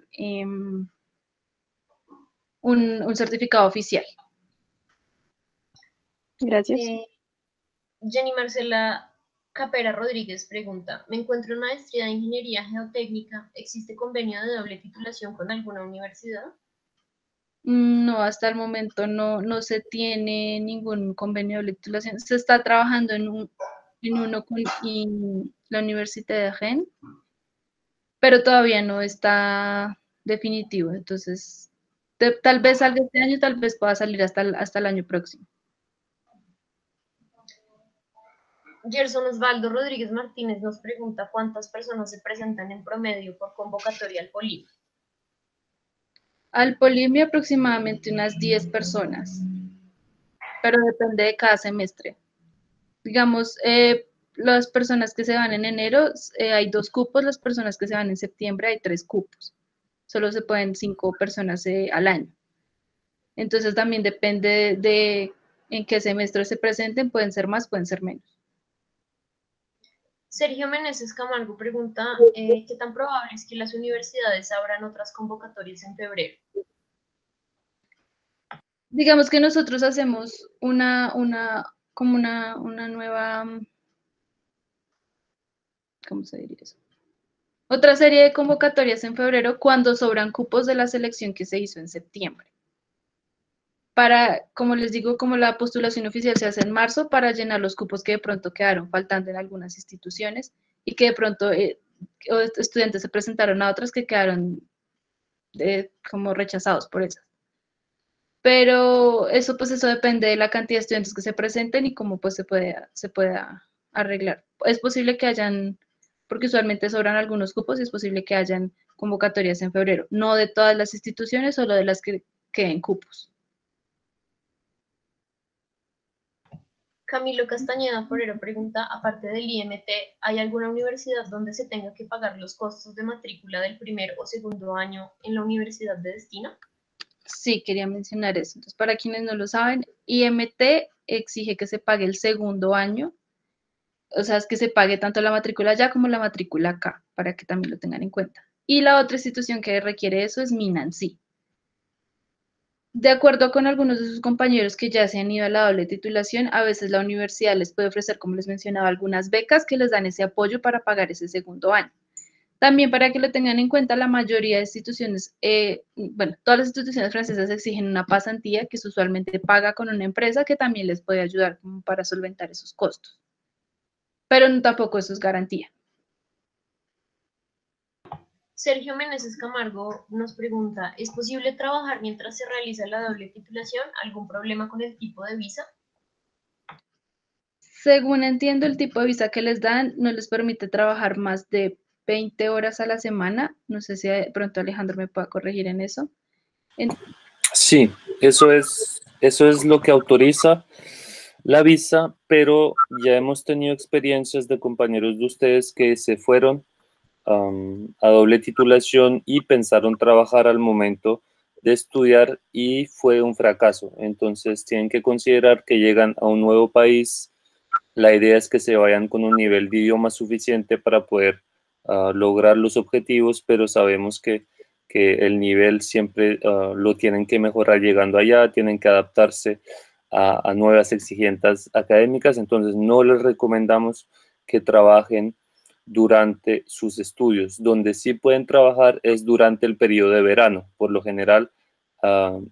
A: un certificado oficial.
D: Gracias.
B: Jenny Marcela Capera Rodríguez pregunta, me encuentro en maestría de Ingeniería Geotécnica, ¿existe convenio de doble titulación con alguna universidad?
A: No, hasta el momento no se tiene ningún convenio de titulación. Se está trabajando en uno con la Universidad de Rennes, pero todavía no está definitivo. Entonces, tal vez salga este año, tal vez pueda salir hasta el año próximo.
B: Gerson Osvaldo Rodríguez Martínez nos pregunta cuántas personas se presentan en promedio por convocatoria al Polimi.
A: Al Polimi aproximadamente unas 10 personas, pero depende de cada semestre. Digamos, las personas que se van en enero, hay 2 cupos, las personas que se van en septiembre hay 3 cupos. Solo se pueden 5 personas al año. Entonces también depende de en qué semestre se presenten, pueden ser más, pueden ser menos.
B: Sergio Meneses Camargo pregunta, ¿qué tan probable es que las universidades abran otras convocatorias en febrero?
A: Digamos que nosotros hacemos una nueva, ¿cómo se diría eso? Otra serie de convocatorias en febrero cuando sobran cupos de la selección que se hizo en septiembre. Para, como les digo, como la postulación oficial se hace en marzo, para llenar los cupos que de pronto quedaron faltando en algunas instituciones y que de pronto estudiantes se presentaron a otras que quedaron como rechazados por esas. Pero eso, pues eso depende de la cantidad de estudiantes que se presenten y cómo pues se pueda arreglar. Es posible que hayan, porque usualmente sobran algunos cupos y es posible que hayan convocatorias en febrero, no de todas las instituciones, solo de las que queden cupos.
B: Camilo Castañeda Forero pregunta, aparte del IMT, ¿hay alguna universidad donde se tenga que pagar los costos de matrícula del primer o segundo año en la universidad de destino?
A: Sí, quería mencionar eso. Entonces, para quienes no lo saben, IMT exige que se pague el segundo año, o sea, es que se pague tanto la matrícula allá como la matrícula acá, para que también lo tengan en cuenta. Y la otra institución que requiere eso es Minanci. De acuerdo con algunos de sus compañeros que ya se han ido a la doble titulación, a veces la universidad les puede ofrecer, como les mencionaba, algunas becas que les dan ese apoyo para pagar ese segundo año. También para que lo tengan en cuenta, la mayoría de instituciones, bueno, todas las instituciones francesas exigen una pasantía que se usualmente paga con una empresa que también les puede ayudar como para solventar esos costos. Pero tampoco eso es garantía.
B: Sergio Meneses Camargo nos pregunta, ¿es posible trabajar mientras se realiza la doble titulación? ¿Algún problema con el tipo de visa?
A: Según entiendo, el tipo de visa que les dan no les permite trabajar más de 20 horas a la semana. No sé si de pronto Alejandro me pueda corregir en eso.
C: Sí, eso es lo que autoriza la visa, pero ya hemos tenido experiencias de compañeros de ustedes que se fueron a doble titulación y pensaron trabajar al momento de estudiar y fue un fracaso. Entonces tienen que considerar que llegan a un nuevo país. La idea es que se vayan con un nivel de idioma suficiente para poder lograr los objetivos, pero sabemos que el nivel siempre lo tienen que mejorar llegando allá, tienen que adaptarse a nuevas exigencias académicas, entonces no les recomendamos que trabajen durante sus estudios. Donde sí pueden trabajar es durante el periodo de verano. Por lo general,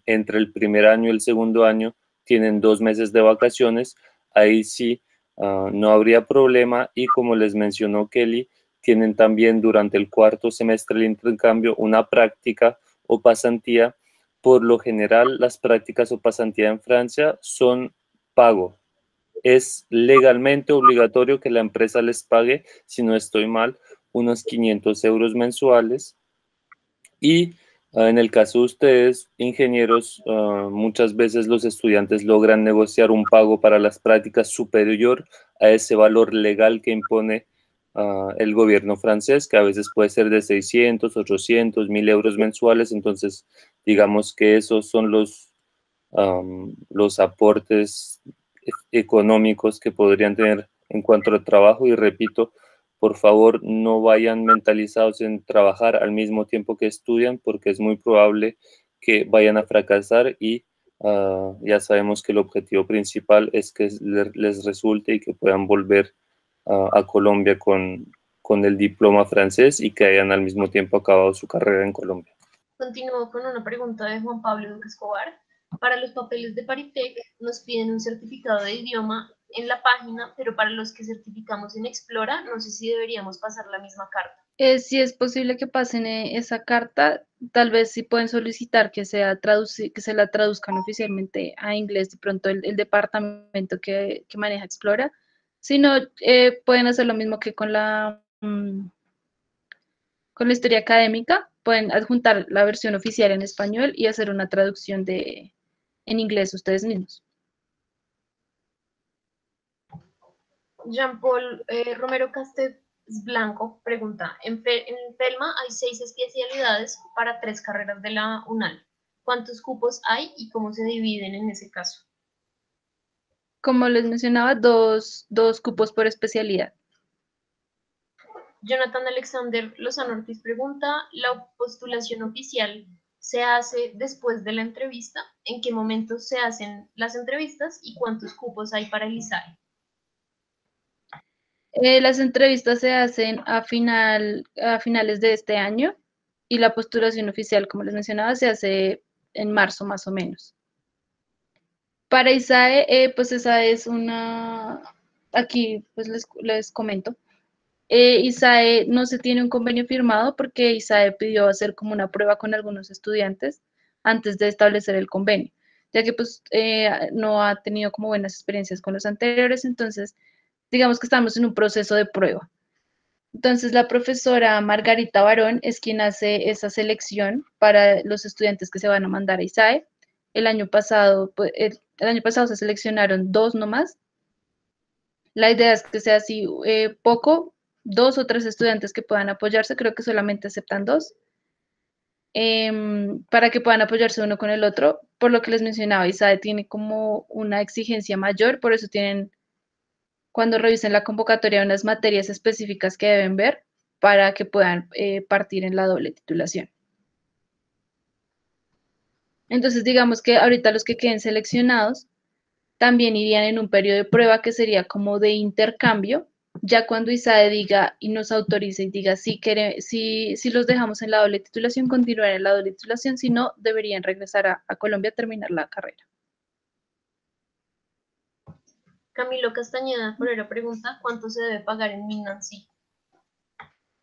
C: entre el primer año y el segundo año tienen 2 meses de vacaciones. Ahí sí no habría problema y como les mencionó Kelly, tienen también durante el cuarto semestre del intercambio una práctica o pasantía. Por lo general, las prácticas o pasantía en Francia son pago. Es legalmente obligatorio que la empresa les pague, si no estoy mal, unos 500 euros mensuales y En el caso de ustedes, ingenieros, muchas veces los estudiantes logran negociar un pago para las prácticas superior a ese valor legal que impone el gobierno francés, que a veces puede ser de 600, 800, 1000 euros mensuales. Entonces, digamos que esos son los aportes económicos que podrían tener en cuanto al trabajo. Y repito, por favor, no vayan mentalizados en trabajar al mismo tiempo que estudian, porque es muy probable que vayan a fracasar y ya sabemos que el objetivo principal es que les resulte y que puedan volver a Colombia con el diploma francés y que hayan al mismo tiempo acabado su carrera en Colombia.
B: Continúo con una pregunta de Juan Pablo Duque Escobar. Para los papeles de Paritec nos piden un certificado de idioma en la página, pero para los que certificamos en Explora, no sé si deberíamos pasar la misma carta.
A: Si es posible que pasen esa carta, tal vez sí pueden solicitar que se la traduzcan oficialmente a inglés, de pronto el departamento que maneja Explora. Si no, pueden hacer lo mismo que con con la historia académica, pueden adjuntar la versión oficial en español y hacer una traducción en inglés ustedes mismos.
B: Jean-Paul Romero Castes Blanco pregunta, en Felma hay 6 especialidades para 3 carreras de la UNAL. ¿Cuántos cupos hay y cómo se dividen en ese caso?
A: Como les mencionaba, dos cupos por especialidad.
B: Jonathan Alexander Lozano Ortiz pregunta, ¿la postulación oficial se hace después de la entrevista? ¿En qué momento se hacen las entrevistas y cuántos cupos hay para el ISAE?
A: Las entrevistas se hacen a finales de este año y la postulación oficial, como les mencionaba, se hace en marzo más o menos. Para ISAE, pues esa es aquí pues les comento. ISAE no se tiene un convenio firmado porque ISAE pidió hacer como una prueba con algunos estudiantes antes de establecer el convenio, ya que pues no ha tenido como buenas experiencias con los anteriores, entonces digamos que estamos en un proceso de prueba. Entonces la profesora Margarita Barón es quien hace esa selección para los estudiantes que se van a mandar a ISAE. El año pasado, pues, el año pasado se seleccionaron 2 nomás. La idea es que sea así poco, 2 o 3 estudiantes que puedan apoyarse, creo que solamente aceptan 2, para que puedan apoyarse uno con el otro. Por lo que les mencionaba, ISAE tiene como una exigencia mayor, por eso tienen, cuando revisen la convocatoria, unas materias específicas que deben ver para que puedan partir en la doble titulación. Entonces, digamos que ahorita los que queden seleccionados también irían en un periodo de prueba que sería como de intercambio. Ya cuando ISAE diga y nos autorice y diga si los dejamos en la doble titulación, continuar en la doble titulación, si no, deberían regresar a Colombia a terminar la carrera.
B: Camilo Castañeda Forero pregunta, ¿cuánto se debe pagar en Minancy?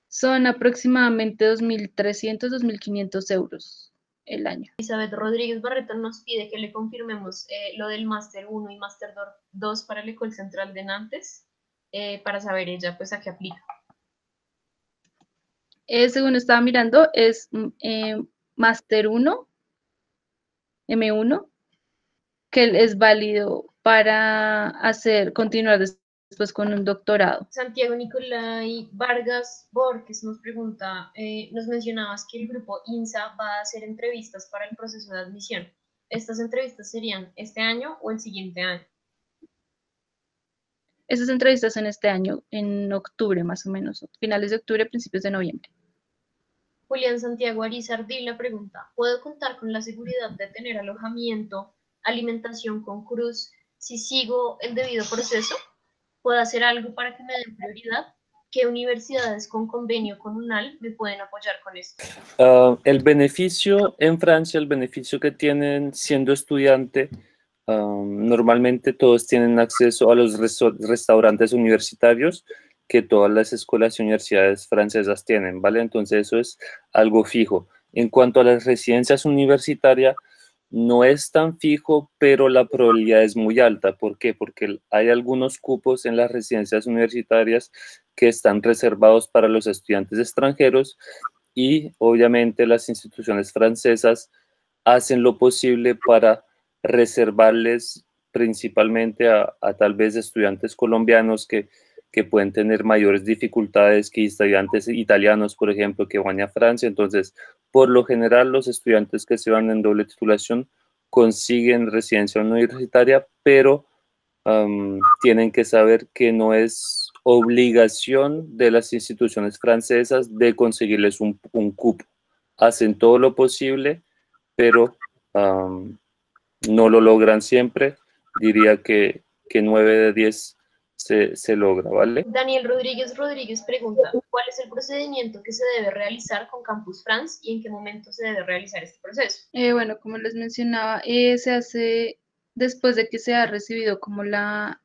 A: Son aproximadamente 2.300, 2.500 euros el año.
B: Elizabeth Rodríguez Barreto nos pide que le confirmemos lo del Máster 1 y Máster 2 para la École Central de Nantes, para saber ella pues a qué aplica.
A: Según estaba mirando, es Máster 1, M1, que es válido para continuar después con un doctorado.
B: Santiago Nicolai Vargas Borges nos pregunta, nos mencionabas que el grupo INSA va a hacer entrevistas para el proceso de admisión. ¿Estas entrevistas serían este año o el siguiente año?
A: Estas entrevistas son este año, en octubre más o menos, finales de octubre, principios de noviembre.
B: Julián Santiago Arizardila pregunta, ¿puedo contar con la seguridad de tener alojamiento, alimentación con Cruz si sigo el debido proceso? ¿Puedo hacer algo para que me den prioridad? ¿Qué universidades con convenio con UNAL me pueden apoyar con esto?
C: El beneficio en Francia, el beneficio que tienen siendo estudiante, normalmente todos tienen acceso a los restaurantes universitarios que todas las escuelas y universidades francesas tienen, ¿vale? Entonces eso es algo fijo. En cuanto a las residencias universitarias, no es tan fijo, pero la probabilidad es muy alta. ¿Por qué? Porque hay algunos cupos en las residencias universitarias que están reservados para los estudiantes extranjeros y obviamente las instituciones francesas hacen lo posible para reservarles principalmente a tal vez estudiantes colombianos que pueden tener mayores dificultades que estudiantes italianos, por ejemplo, que van a Francia. Entonces, por lo general, los estudiantes que se van en doble titulación consiguen residencia universitaria, pero tienen que saber que no es obligación de las instituciones francesas de conseguirles un cupo. Hacen todo lo posible, pero no lo logran siempre. Diría que 9 de 10 se logra, ¿vale?
B: Daniel Rodríguez pregunta, ¿cuál es el procedimiento que se debe realizar con Campus France y en qué momento se debe realizar este proceso?
A: Bueno, como les mencionaba, se hace después de que se ha recibido como la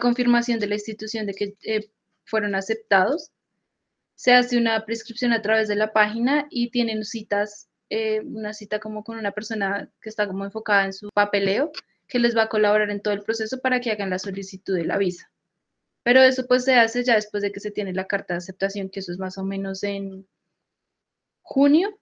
A: confirmación de la institución de que fueron aceptados. Se hace una prescripción a través de la página y tienen citas, una cita como con una persona que está como enfocada en su papeleo, que les va a colaborar en todo el proceso para que hagan la solicitud de la visa. Pero eso pues se hace ya después de que se tiene la carta de aceptación, que eso es más o menos en junio,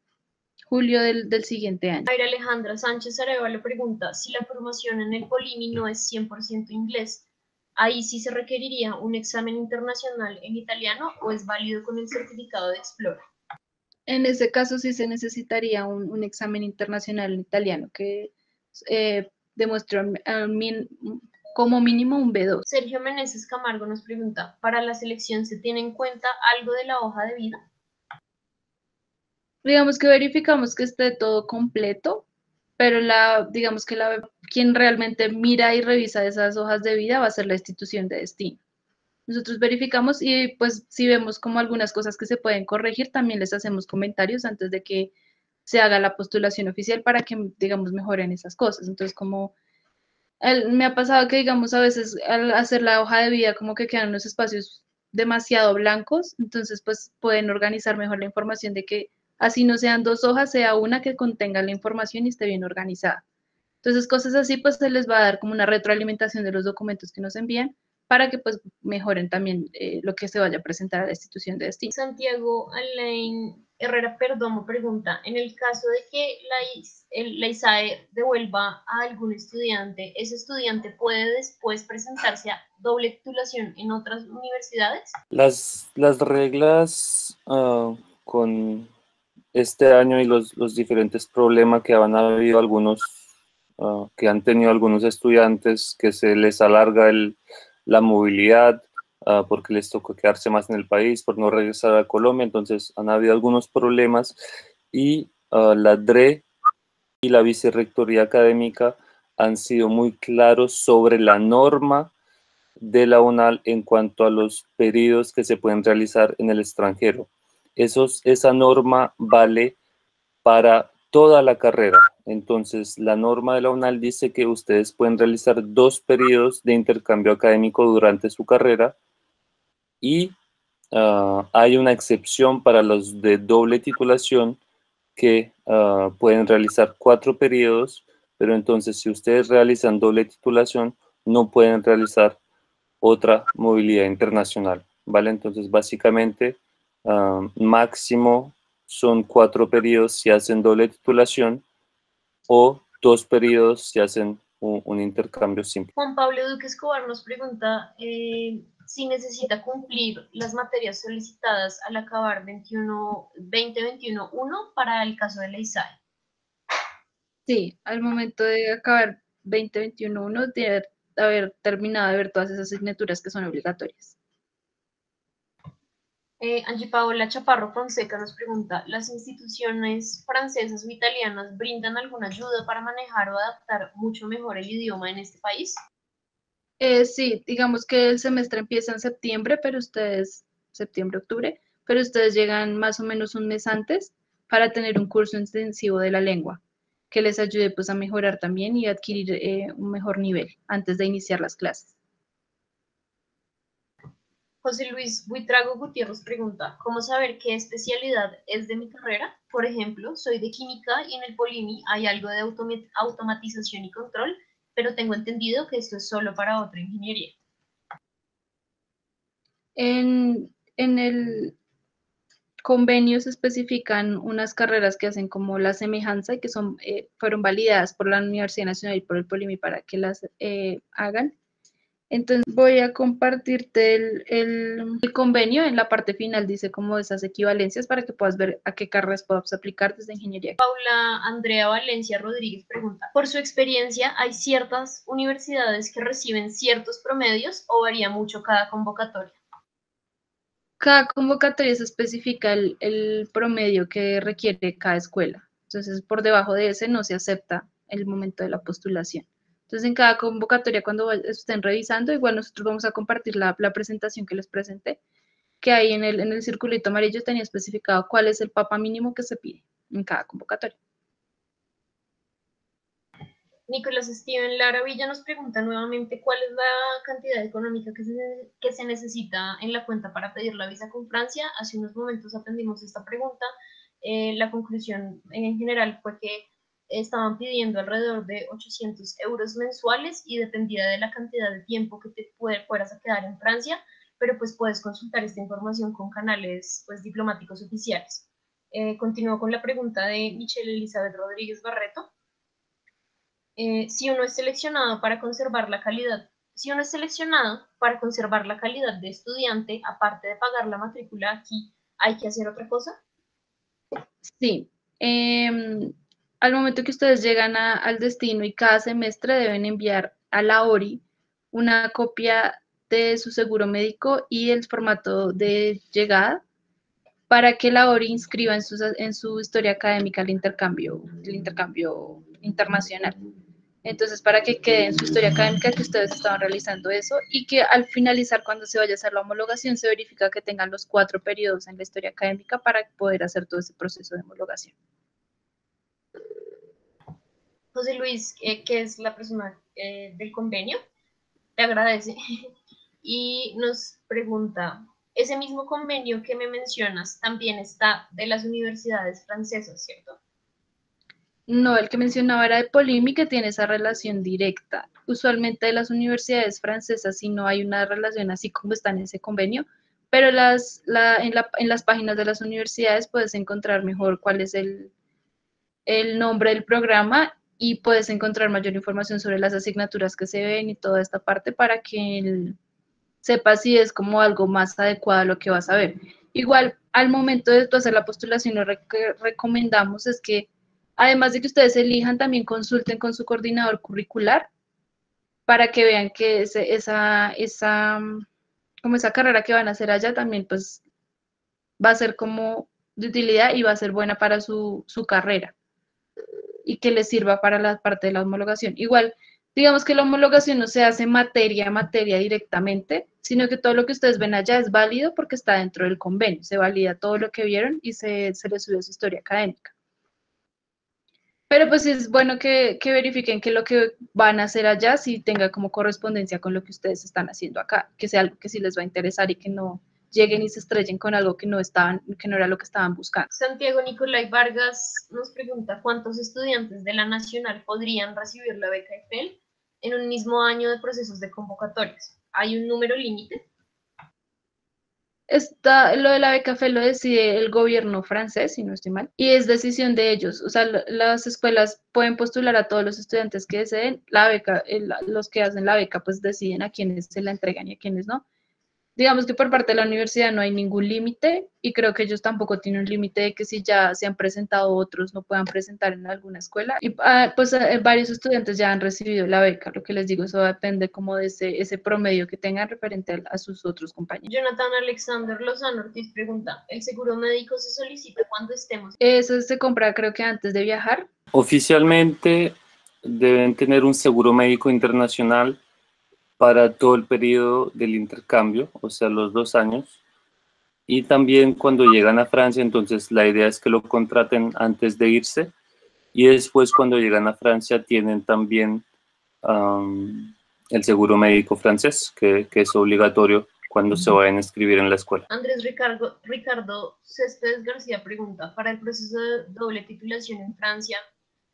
A: julio del siguiente año.
B: Mayra Alejandra Sánchez Arevalo pregunta, si la formación en el Polimi no es 100% inglés, ¿ahí sí se requeriría un examen internacional en italiano o es válido con el certificado de Explora?
A: En ese caso sí se necesitaría un examen internacional en italiano que demuestre como mínimo un B2.
B: Sergio Meneses Camargo nos pregunta, ¿para la selección se tiene en cuenta algo de la hoja de vida?
A: Digamos que verificamos que esté todo completo, pero digamos que quien realmente mira y revisa esas hojas de vida va a ser la institución de destino. Nosotros verificamos y pues si vemos como algunas cosas que se pueden corregir, también les hacemos comentarios antes de que se haga la postulación oficial para que, digamos, mejoren esas cosas. Entonces, como me ha pasado que, digamos, a veces al hacer la hoja de vida como que quedan unos espacios demasiado blancos, entonces pues pueden organizar mejor la información de que así no sean dos hojas, sea una que contenga la información y esté bien organizada. Entonces, cosas así, pues se les va a dar como una retroalimentación de los documentos que nos envían para que pues mejoren también lo que se vaya a presentar a la institución de destino.
B: Santiago Alain Herrera Perdomo pregunta, en el caso de que la ISAE devuelva a algún estudiante, ¿ese estudiante puede después presentarse a doble titulación en otras universidades?
C: Las reglas con este año y los diferentes problemas que han habido que han tenido algunos estudiantes, que se les alarga la movilidad porque les tocó quedarse más en el país por no regresar a Colombia. Entonces han habido algunos problemas y la DRE y la Vicerrectoría Académica han sido muy claros sobre la norma de la UNAL en cuanto a los pedidos que se pueden realizar en el extranjero. Esa norma vale para toda la carrera. Entonces, la norma de la UNAL dice que ustedes pueden realizar 2 periodos de intercambio académico durante su carrera y hay una excepción para los de doble titulación que pueden realizar 4 periodos, pero entonces si ustedes realizan doble titulación, no pueden realizar otra movilidad internacional, ¿vale? Entonces, básicamente, máximo son 4 periodos si hacen doble titulación o 2 periodos si hacen un intercambio simple.
B: Juan Pablo Duque Escobar nos pregunta si necesita cumplir las materias solicitadas al acabar 2021-1 para el caso de la ISAE.
A: Sí, al momento de acabar 2021 uno debe haber terminado de ver todas esas asignaturas que son obligatorias.
B: Angie Paola Chaparro Fonseca nos pregunta, ¿las instituciones francesas o italianas brindan alguna ayuda para manejar o adaptar mucho mejor el idioma en este país?
A: Sí, digamos que el semestre empieza en septiembre, septiembre, octubre, pero ustedes llegan más o menos un mes antes para tener un curso intensivo de la lengua que les ayude pues a mejorar también y adquirir un mejor nivel antes de iniciar las clases.
B: José Luis Buitrago Gutiérrez pregunta, ¿cómo saber qué especialidad es de mi carrera? Por ejemplo, soy de química y en el Polimi hay algo de automatización y control, pero tengo entendido que esto es solo para otra ingeniería.
A: En el convenios especifican unas carreras que hacen como la semejanza y que fueron validadas por la Universidad Nacional y por el Polimi para que las hagan. Entonces voy a compartirte el convenio. En la parte final dice como esas equivalencias para que puedas ver a qué carreras puedes aplicar desde ingeniería.
B: Paula Andrea Valencia Rodríguez pregunta, por su experiencia, ¿hay ciertas universidades que reciben ciertos promedios o varía mucho cada convocatoria?
A: Cada convocatoria se especifica el promedio que requiere cada escuela. Entonces, por debajo de ese no se acepta el momento de la postulación. Entonces, en cada convocatoria, cuando estén revisando, igual nosotros vamos a compartir la presentación que les presenté, que ahí en el circulito amarillo tenía especificado cuál es el papa mínimo que se pide en cada convocatoria.
B: Nicolás Steven Lara Villa nos pregunta nuevamente cuál es la cantidad económica que se necesita en la cuenta para pedir la visa con Francia. Hace unos momentos atendimos esta pregunta. La conclusión en general fue que estaban pidiendo alrededor de 800 euros mensuales y dependía de la cantidad de tiempo que te fueras a quedar en Francia, pero pues puedes consultar esta información con canales pues, diplomáticos oficiales. Continúo con la pregunta de Michelle Elizabeth Rodríguez Barreto. Si uno es seleccionado para conservar la calidad, de estudiante, aparte de pagar la matrícula aquí, ¿hay que hacer otra cosa?
A: Sí. Al momento que ustedes llegan al destino y cada semestre deben enviar a la ORI una copia de su seguro médico y el formato de llegada para que la ORI inscriba en su historia académica el intercambio internacional. Entonces, para que quede en su historia académica que ustedes estaban realizando eso y que al finalizar, cuando se vaya a hacer la homologación, se verifica que tengan los 4 periodos en la historia académica para poder hacer todo ese proceso de homologación.
B: José Luis, que es la persona del convenio, te agradece y nos pregunta, ese mismo convenio que me mencionas también está de las universidades francesas, ¿cierto?
A: No, el que mencionaba era de Polimi, que tiene esa relación directa. Usualmente de las universidades francesas sí no hay una relación así como está en ese convenio, pero en las páginas de las universidades puedes encontrar mejor cuál es el nombre del programa y puedes encontrar mayor información sobre las asignaturas que se ven y toda esta parte para que sepa si es como algo más adecuado a lo que vas a ver. Igual, al momento de hacer la postulación, lo que recomendamos es que, además de que ustedes elijan, también consulten con su coordinador curricular para que vean que como esa carrera que van a hacer allá también pues va a ser como de utilidad y va a ser buena para su carrera y que les sirva para la parte de la homologación. Igual, digamos que la homologación no se hace materia a materia directamente, sino que todo lo que ustedes ven allá es válido porque está dentro del convenio, se valida todo lo que vieron y se les sube su historia académica. Pero pues es bueno que verifiquen que lo que van a hacer allá sí tenga como correspondencia con lo que ustedes están haciendo acá, que sea algo que sí les va a interesar y que no lleguen y se estrellen con algo que no era lo que estaban buscando.
B: Santiago Nicolai Vargas nos pregunta cuántos estudiantes de la Nacional podrían recibir la beca EFEL en un mismo año de procesos de convocatorias. ¿Hay un número límite?
A: Lo de la beca FEL lo decide el gobierno francés, si no estoy mal, y es decisión de ellos. O sea, las escuelas pueden postular a todos los estudiantes que deseen la beca, los que hacen la beca pues deciden a quienes se la entregan y a quienes no. Digamos que por parte de la universidad no hay ningún límite y creo que ellos tampoco tienen un límite de que si ya se han presentado otros no puedan presentar en alguna escuela. Y pues varios estudiantes ya han recibido la beca, lo que les digo, eso depende como de ese promedio que tengan referente a sus otros compañeros.
B: Jonathan Alexander Lozano Ortiz pregunta, ¿el seguro médico se solicita cuando estemos?
A: Eso se compra creo que antes de viajar.
C: Oficialmente deben tener un seguro médico internacional para todo el periodo del intercambio, o sea, los 2 años. Y también cuando llegan a Francia, entonces la idea es que lo contraten antes de irse. Y después cuando llegan a Francia tienen también el seguro médico francés, que es obligatorio cuando se vayan a inscribir en la escuela.
B: Andrés Ricardo Céspedes García pregunta, para el proceso de doble titulación en Francia,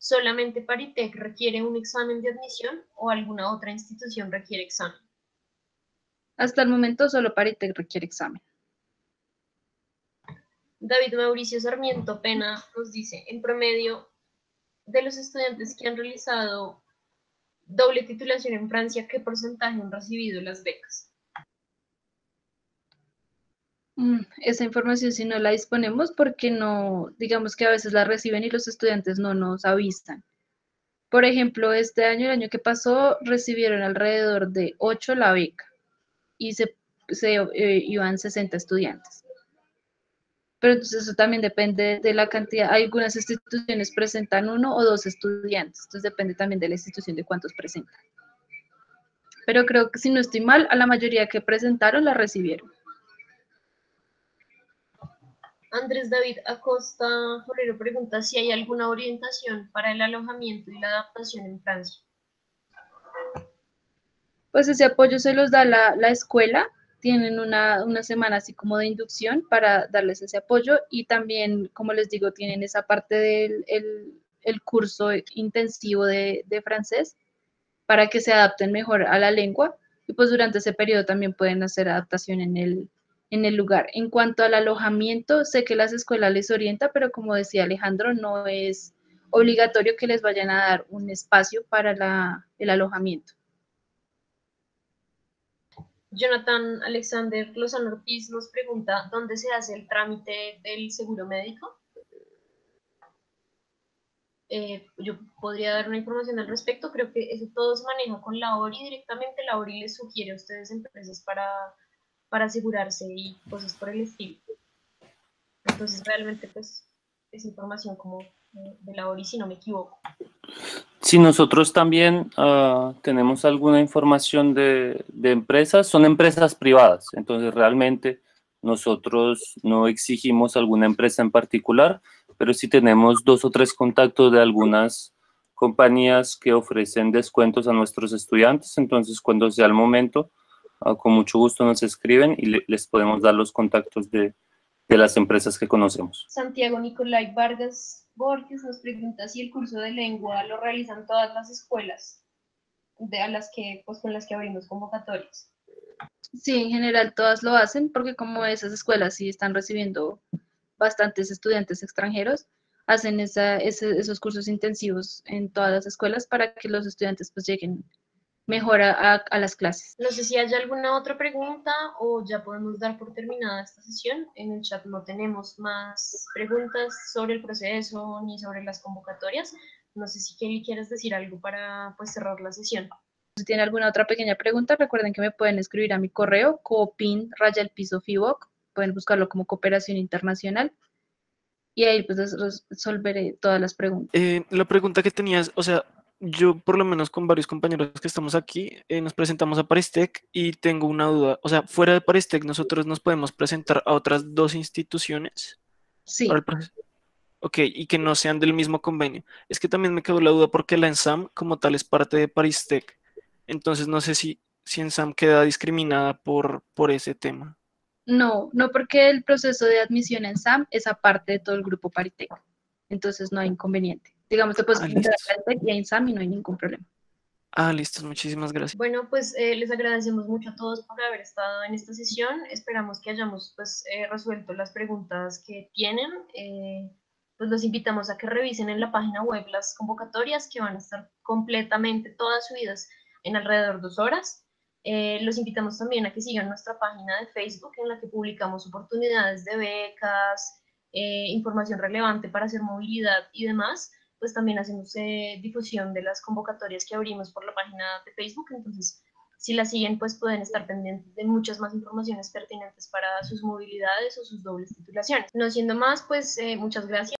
B: ¿solamente Paritec requiere un examen de admisión o alguna otra institución requiere examen?
A: Hasta el momento solo Paritec requiere examen.
B: David Mauricio Sarmiento Pena nos dice, en promedio de los estudiantes que han realizado doble titulación en Francia, ¿qué porcentaje han recibido las becas?
A: Esa información si no la disponemos porque no, digamos que a veces la reciben y los estudiantes no nos avisan. Por ejemplo, este año, el año que pasó, recibieron alrededor de 8 la beca y iban 60 estudiantes. Pero entonces eso también depende de la cantidad. Algunas instituciones presentan 1 o 2 estudiantes, entonces depende también de la institución de cuántos presentan. Pero creo que si no estoy mal, a la mayoría que presentaron la recibieron.
B: Andrés David Acosta Forero pregunta si hay alguna orientación para el alojamiento y la adaptación en Francia.
A: Pues ese apoyo se los da la escuela, tienen una semana así como de inducción para darles ese apoyo y también, como les digo, tienen esa parte del el curso intensivo de francés para que se adapten mejor a la lengua y pues durante ese periodo también pueden hacer adaptación en el lugar. En cuanto al alojamiento, sé que las escuelas les orienta, pero como decía Alejandro, no es obligatorio que les vayan a dar un espacio para el alojamiento.
B: Jonathan Alexander Lozano Ortiz nos pregunta, ¿dónde se hace el trámite del seguro médico? Yo podría dar una información al respecto, creo que eso todo se maneja con la ORI directamente, la ORI les sugiere a ustedes empresas para asegurarse y cosas por el estilo. Entonces realmente pues es información como de la ORI si no me equivoco.
C: Si nosotros también tenemos alguna información de empresas, son empresas privadas, entonces realmente nosotros no exigimos alguna empresa en particular, pero sí tenemos 2 o 3 contactos de algunas compañías que ofrecen descuentos a nuestros estudiantes, entonces cuando sea el momento, con mucho gusto nos escriben y les podemos dar los contactos de las empresas que conocemos.
B: Santiago Nicolai Vargas Borges nos pregunta si el curso de lengua lo realizan todas las escuelas a las que, pues, con las que abrimos convocatorias.
A: Sí, en general todas lo hacen porque como esas escuelas sí están recibiendo bastantes estudiantes extranjeros, hacen esos cursos intensivos en todas las escuelas para que los estudiantes pues lleguen mejor a las clases.
B: No sé si hay alguna otra pregunta o ya podemos dar por terminada esta sesión. En el chat no tenemos más preguntas sobre el proceso ni sobre las convocatorias. No sé si Kelly quieres decir algo para pues cerrar la sesión.
A: Si tienen alguna otra pequeña pregunta, recuerden que me pueden escribir a mi correo coopin@fiboc, pueden buscarlo como Cooperación Internacional y ahí pues resolveré todas las preguntas.
E: La pregunta que tenías, o sea, yo por lo menos con varios compañeros que estamos aquí, nos presentamos a Paristec y tengo una duda. O sea, fuera de Paristec, nosotros nos podemos presentar a otras 2 instituciones
A: Sí,
E: para el proceso. Ok, y que no sean del mismo convenio. Es que también me quedó la duda porque la ENSAM como tal es parte de Paristec. Entonces no sé si ENSAM queda discriminada por ese tema.
A: no, no porque el proceso de admisión en SAM es aparte de todo el grupo Pariteco, entonces no hay inconveniente. Digamos, te puedes presentar
E: Listo.
A: a Paristec y en SAM y no hay ningún problema.
E: Listo, muchísimas gracias.
B: Bueno, pues les agradecemos mucho a todos por haber estado en esta sesión. Esperamos que hayamos pues, resuelto las preguntas que tienen. Pues los invitamos a que revisen en la página web las convocatorias que van a estar completamente todas subidas en alrededor de 2 horas. Los invitamos también a que sigan nuestra página de Facebook en la que publicamos oportunidades de becas, información relevante para hacer movilidad y demás. Pues también hacemos difusión de las convocatorias que abrimos por la página de Facebook, entonces si la siguen pues pueden estar pendientes de muchas más informaciones pertinentes para sus movilidades o sus dobles titulaciones. No siendo más, pues muchas gracias.